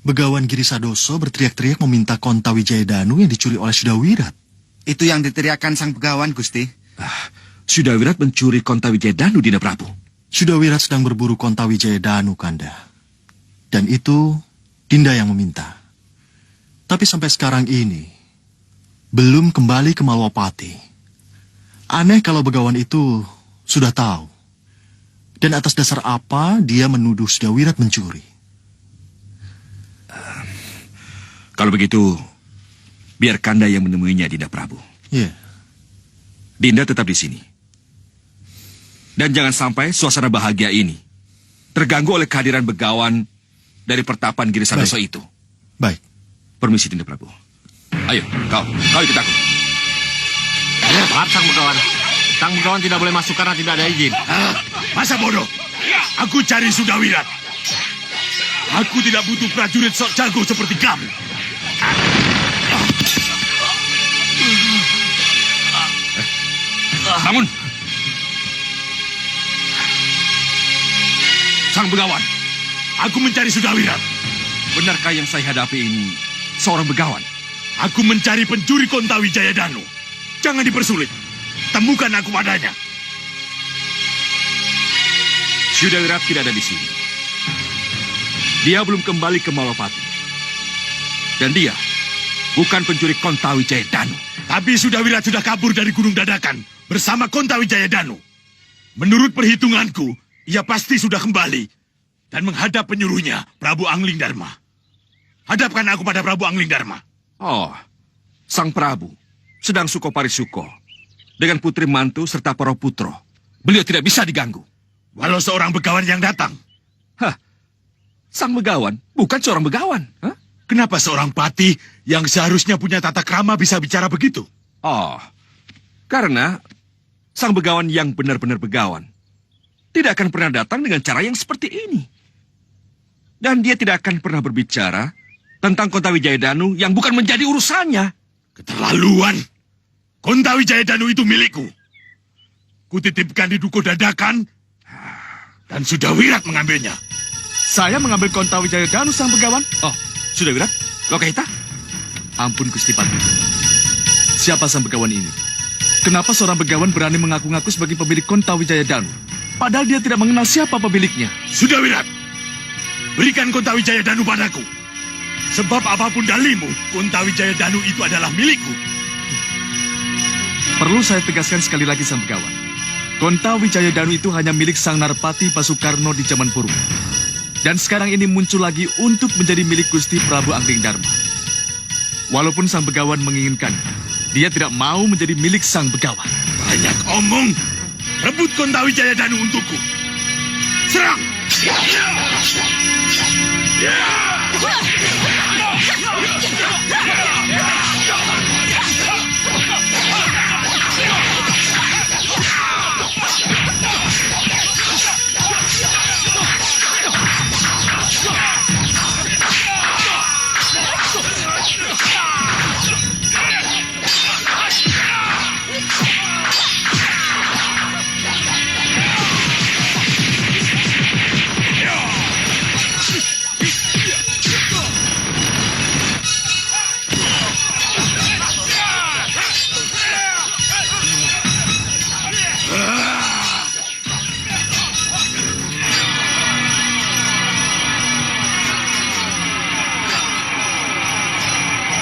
Begawan Giri Sadoso berteriak-teriak meminta Kontawijaya Danu yang dicuri oleh Sudawirat. Itu yang diteriakkan sang begawan, Gusti. Sudawirat mencuri Kontawijaya Danu, Dinda Prabu. Sudawirat sedang berburu Kontawijaya Danu, Kanda. Dan itu Dinda yang meminta. Tapi sampai sekarang ini, belum kembali ke Malwapati. Aneh kalau begawan itu sudah tahu. Dan atas dasar apa dia menuduh Sudawirat mencuri. Kalau begitu, biar Kanda yang menemuinya, Dinda Prabu. Iya. Dinda tetap di sini. Dan jangan sampai suasana bahagia ini terganggu oleh kehadiran begawan dari pertapan Giri Sadoso itu. Baik. Permisi, Dinda Prabu. Ayo, kau ikut aku. Maaf, sang begawan. Sang begawan tidak boleh masuk karena tidak ada izin. Masa bodoh? Aku cari Sudawirat. Aku tidak butuh prajurit sok jago seperti kamu. Bangun! Sang begawan, aku mencari Sudawirat. Benarkah yang saya hadapi ini seorang begawan? Aku mencari pencuri Kontawijaya Danu. Jangan dipersulit. Temukan aku padanya. Sudawirat tidak ada di sini. Dia belum kembali ke Malwapati. Dan dia bukan pencuri Kontawijaya Danu. Tapi Sudawirat sudah kabur dari Gunung Dadakan bersama Kontawijaya Danu. Menurut perhitunganku, ia pasti sudah kembali dan menghadap penyuruhnya, Prabu Angling Dharma. Hadapkan aku pada Prabu Angling Dharma. Oh, sang Prabu sedang suko parisuko dengan putri mantu serta para putro. Beliau tidak bisa diganggu. Walau seorang begawan yang datang. Sang begawan bukan seorang begawan. Kenapa seorang pati yang seharusnya punya tata krama bisa bicara begitu? Oh, karena sang begawan yang benar-benar begawan tidak akan pernah datang dengan cara yang seperti ini. Dan dia tidak akan pernah berbicara tentang Kontawijaya Danu yang bukan menjadi urusannya. Keterlaluan. Kontawijaya Danu itu milikku. Kutitipkan di Duko Dadakan dan Sudawirat mengambilnya. Saya mengambil Kontawijaya Danu, sang begawan. Oh, Sudawirat? Lokahita? Ampun, Gusti Pati. Siapa sang begawan ini? Kenapa seorang begawan berani mengaku-ngaku sebagai pemilik Kontawijaya Danu? Padahal dia tidak mengenal siapa pemiliknya. Sudawirat, berikan Kontawijaya Danu padaku. Sebab apapun dalimu, Kontawijaya Danu itu adalah milikku. Perlu saya tegaskan sekali lagi, sang begawan. Konta Wijaya Danu itu hanya milik Sang Narpati Pasukarno di zaman purba. Dan sekarang ini muncul lagi untuk menjadi milik Gusti Prabu Angling Darma. Walaupun Sang Begawan menginginkan, dia tidak mau menjadi milik Sang Begawan. Banyak omong. Rebut Konta Wijaya Danu untukku. Serang!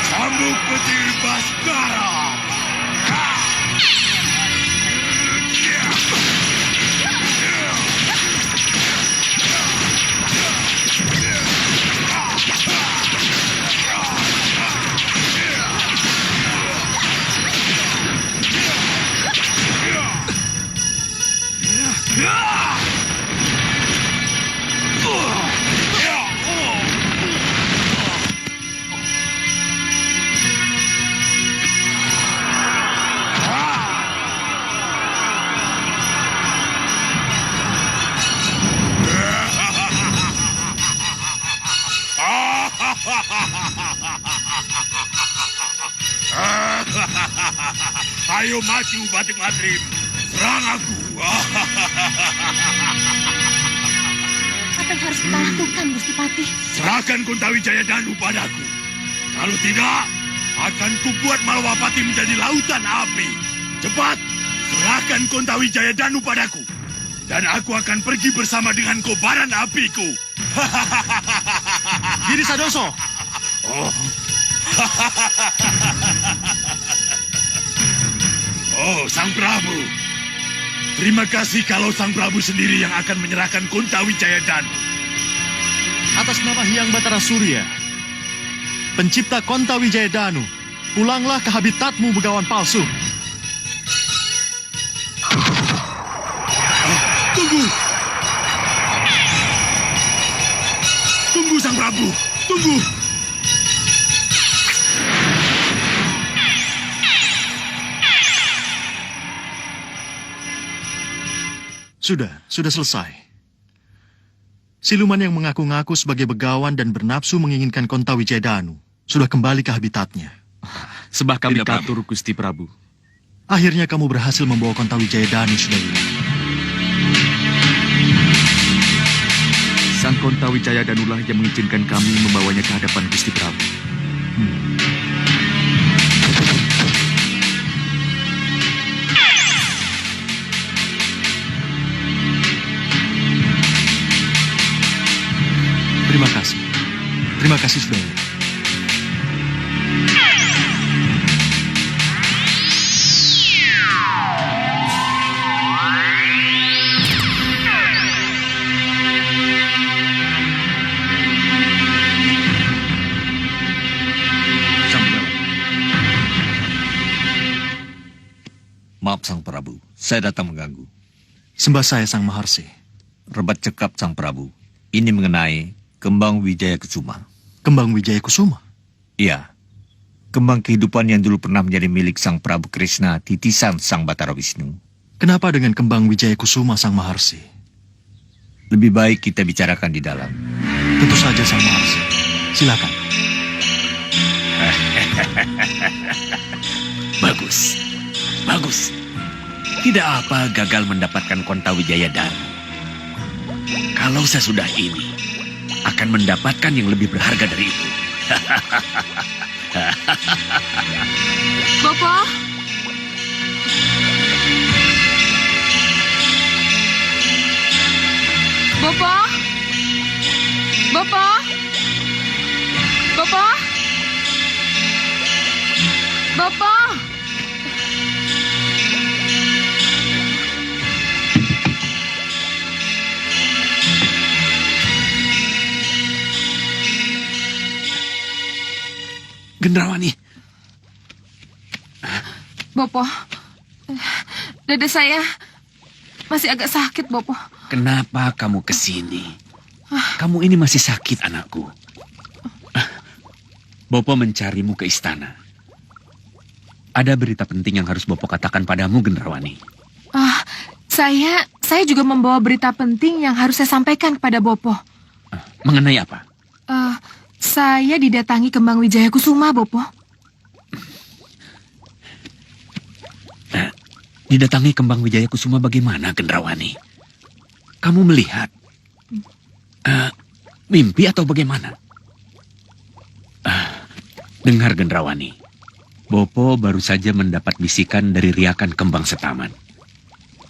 Cambuk petir Baskara. Ayo maju, Batik Matrim. Serang aku. Apa yang harus kita lakukan, Gusti Patih? Serahkan Konta Wijaya Danu padaku. Kalau tidak, akan kubuat Malwapati menjadi lautan api. Cepat, serahkan Konta Wijaya Danu padaku. Dan aku akan pergi bersama dengan kobaran apiku. Giri Sadoso. Oh. Oh, Sang Prabu. Terima kasih kalau Sang Prabu sendiri yang akan menyerahkan Konta Wijaya Danu. Atas nama Hyang Batara Surya, pencipta Konta Wijaya Danu, pulanglah ke habitatmu, begawan palsu. Tunggu! Tunggu, Sang Prabu! Tunggu! Sudah selesai. Siluman yang mengaku-ngaku sebagai begawan dan bernafsu menginginkan Konta Wijaya Danu sudah kembali ke habitatnya. Sebab kami katur, Gusti Prabu. Akhirnya kamu berhasil membawa Konta Wijaya Danu, Sudawira. Sang Konta Wijaya Danulah yang mengizinkan kami membawanya ke hadapan Gusti Prabu. Terima kasih, Sudawira. Maaf, Sang Prabu. Saya datang mengganggu. Sembah saya, Sang Maharsi. Rebat cekap, Sang Prabu. Ini mengenai Kembang Wijaya Kusuma. Kembang Wijaya Kusuma? Iya. Kembang kehidupan yang dulu pernah menjadi milik Sang Prabu Krishna, titisan Sang Batara Wisnu. Kenapa dengan Kembang Wijaya Kusuma, Sang Maharsi? Lebih baik kita bicarakan di dalam. Tentu saja, Sang Maharsi. Silakan. Bagus. Bagus. Tidak apa gagal mendapatkan Konta Wijaya Danu. Kalau sesudah ini, akan mendapatkan yang lebih berharga dari itu. Bopo? Bopo? Bopo? Bopo? Bopo? Gendrawani. Bopo, dada saya masih agak sakit, Bopo. Kenapa kamu kesini? Kamu ini masih sakit, anakku. Bopo mencarimu ke istana. Ada berita penting yang harus Bopo katakan padamu, Gendrawani. Saya juga membawa berita penting yang harus saya sampaikan kepada Bopo. Mengenai apa? Saya didatangi Kembang Wijaya Kusuma, Bopo. Didatangi Kembang Wijaya Kusuma bagaimana, Gendrawani? Kamu melihat mimpi atau bagaimana? Dengar, Gendrawani. Bopo baru saja mendapat bisikan dari riakan Kembang Setaman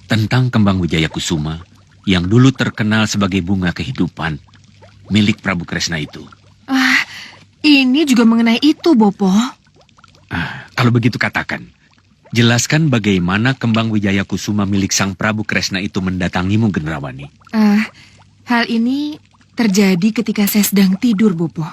tentang Kembang Wijaya Kusuma yang dulu terkenal sebagai bunga kehidupan milik Prabu Kresna itu. Ini juga mengenai itu, Bopo. Kalau begitu katakan, jelaskan bagaimana Kembang Wijaya Kusuma milik Sang Prabu Kresna itu mendatangimu, Gendrawani. Hal ini terjadi ketika saya sedang tidur, Bopo.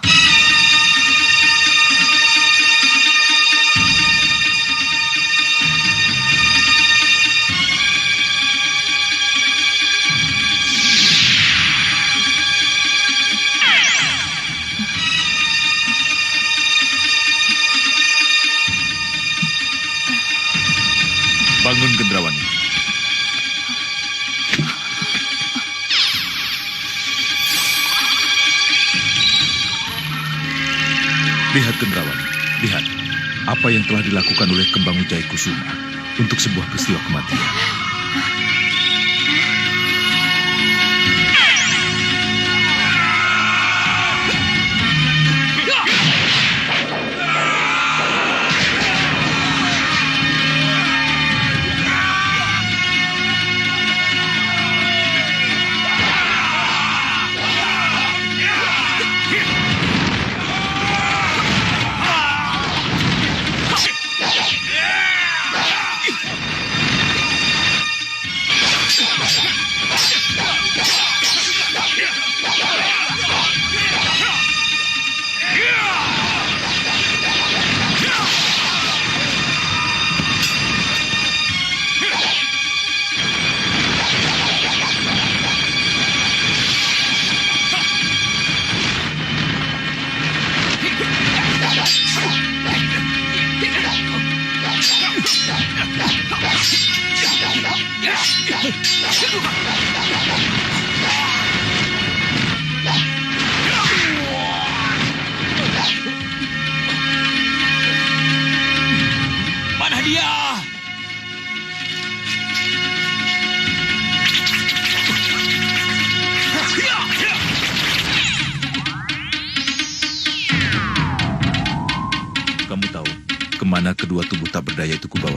Bangun, Gendrawani. Lihat, Gendrawani. Lihat apa yang telah dilakukan oleh Kembang Wijaya Kusuma untuk sebuah peristiwa kematian. Mana dia? Kamu tahu kemana kedua tubuh tak berdaya itu kubawa?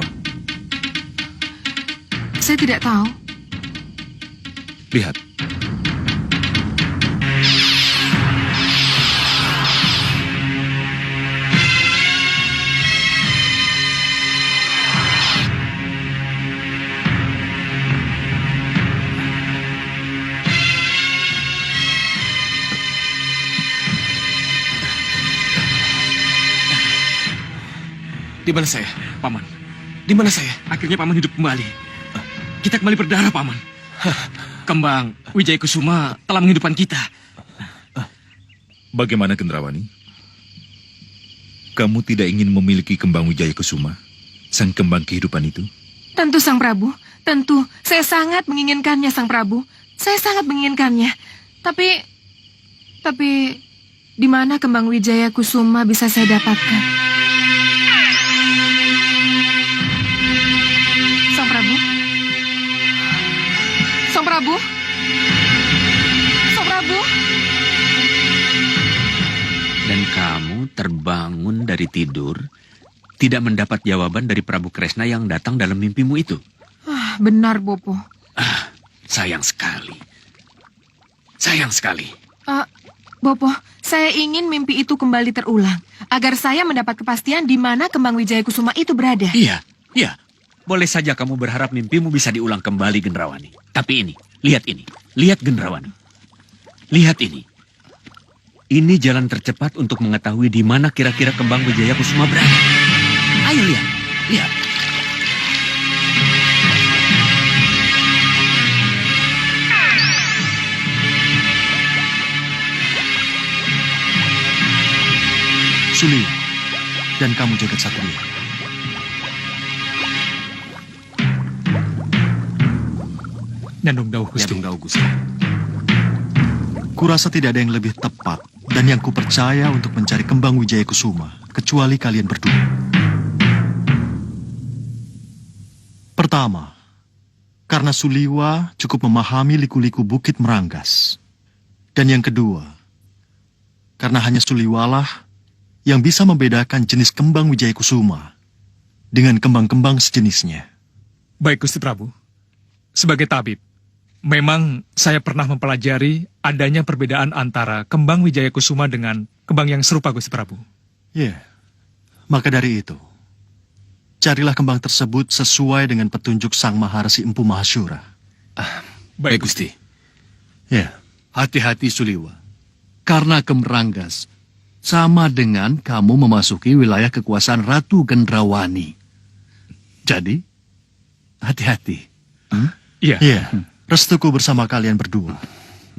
Saya tidak tahu. Lihat. Di mana saya, Paman? Di mana saya? Akhirnya Paman hidup kembali. Kita kembali berdarah, Paman. Kembang Wijaya Kusuma telah menghidupkan kita. Bagaimana, Gendrawani? Kamu tidak ingin memiliki Kembang Wijaya Kusuma, sang kembang kehidupan itu? Tentu, Sang Prabu. Tentu. Saya sangat menginginkannya, Sang Prabu. Saya sangat menginginkannya. Tapi di mana Kembang Wijaya Kusuma bisa saya dapatkan? Sang Prabu? Sang Prabu? Sang Prabu? Dan kamu terbangun dari tidur, tidak mendapat jawaban dari Prabu Kresna yang datang dalam mimpimu itu. Benar, Bopo. Sayang sekali. Sayang sekali. Bopo, saya ingin mimpi itu kembali terulang, agar saya mendapat kepastian di mana Kembang Wijaya Kusuma itu berada. Iya. Boleh saja kamu berharap mimpimu bisa diulang kembali, Gendrawani. Tapi ini, lihat Gendrawani. Lihat ini. Ini jalan tercepat untuk mengetahui di mana kira-kira Kembang Wijaya Kusuma berada. Ayo lihat, lihat. Suliwa, dan kamu jaga Satria. Nyandung Dawuh Gusti. Kurasa tidak ada yang lebih tepat dan yang kupercaya untuk mencari Kembang Wijaya Kusuma, kecuali kalian berdua. Pertama, karena Suliwa cukup memahami liku-liku Bukit Meranggas. Dan yang kedua, karena hanya Suliwalah yang bisa membedakan jenis Kembang Wijaya Kusuma dengan kembang-kembang sejenisnya. Baik, Gusti Prabu. Sebagai tabib, memang saya pernah mempelajari adanya perbedaan antara Kembang Wijaya Kusuma dengan kembang yang serupa, Gusti Prabu. Ya, maka dari itu, carilah kembang tersebut sesuai dengan petunjuk Sang Maharesi Empu Mahashura. Baik, Gusti. Ya. Hati-hati, Suliwa. Karena Kemeranggas sama dengan kamu memasuki wilayah kekuasaan Ratu Gendrawani. Jadi, hati-hati. Iya. Iya. Restuku bersama kalian berdua.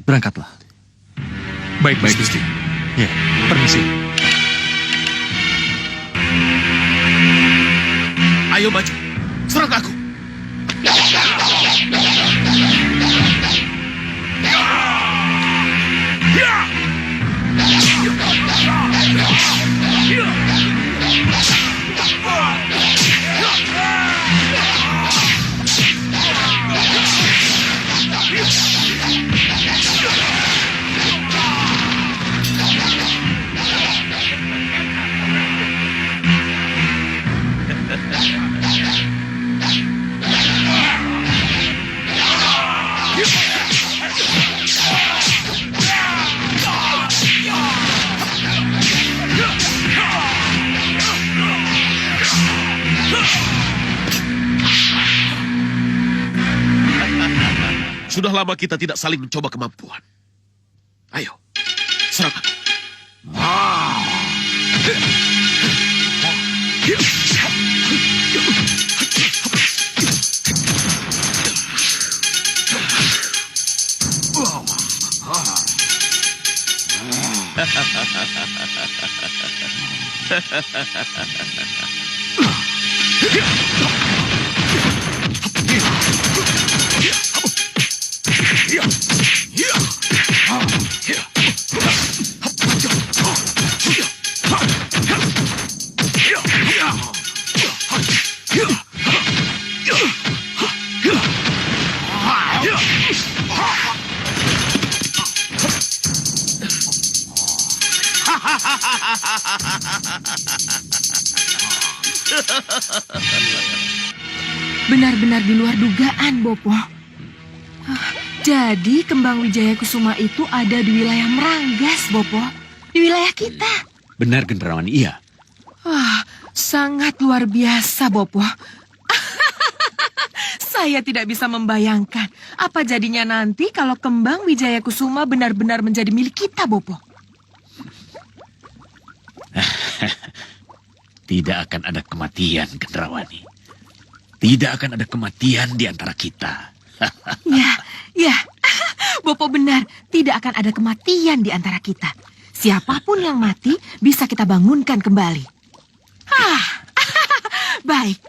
Berangkatlah. Baik, Gusti. Ya. Permisi. Ayo maju, serang aku. Sudah lama kita tidak saling mencoba kemampuan. Ayo, serang aku. Benar-benar di luar dugaan, Bopo. Jadi Kembang Wijaya Kusuma itu ada di wilayah Meranggas, Bopo. Di wilayah kita. Benar, Gendrawani, iya. Sangat luar biasa, Bopo. Saya tidak bisa membayangkan apa jadinya nanti kalau Kembang Wijaya Kusuma benar-benar menjadi milik kita, Bopo. Tidak akan ada kematian, Gendrawani. Tidak akan ada kematian di antara kita. Ya, Bopo benar. Tidak akan ada kematian di antara kita. Siapapun yang mati bisa kita bangunkan kembali. Baik.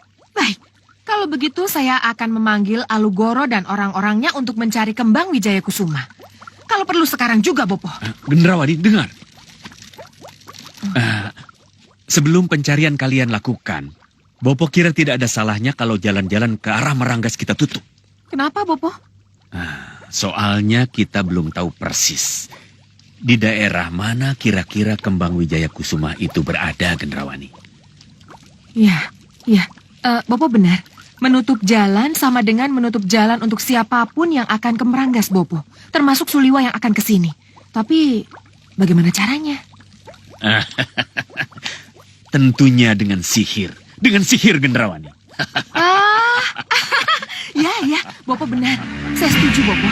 Kalau begitu saya akan memanggil Alugoro dan orang-orangnya untuk mencari Kembang Wijaya Kusuma. Kalau perlu sekarang juga, Bopo. Gendrawani, dengar. Sebelum pencarian kalian lakukan, Bopo kira tidak ada salahnya kalau jalan-jalan ke arah Meranggas kita tutup. Kenapa, Bopo? Soalnya kita belum tahu persis di daerah mana kira-kira Kembang Wijaya Kusuma itu berada, Gendrawani. Ya. Bopo benar. Menutup jalan sama dengan menutup jalan untuk siapapun yang akan ke Meranggas, Bopo. Termasuk Suliwa yang akan ke sini. Tapi, bagaimana caranya? Tentunya dengan sihir. Dengan sihir, Gendrawani. Ya, Bopo benar. Saya setuju, Bopo.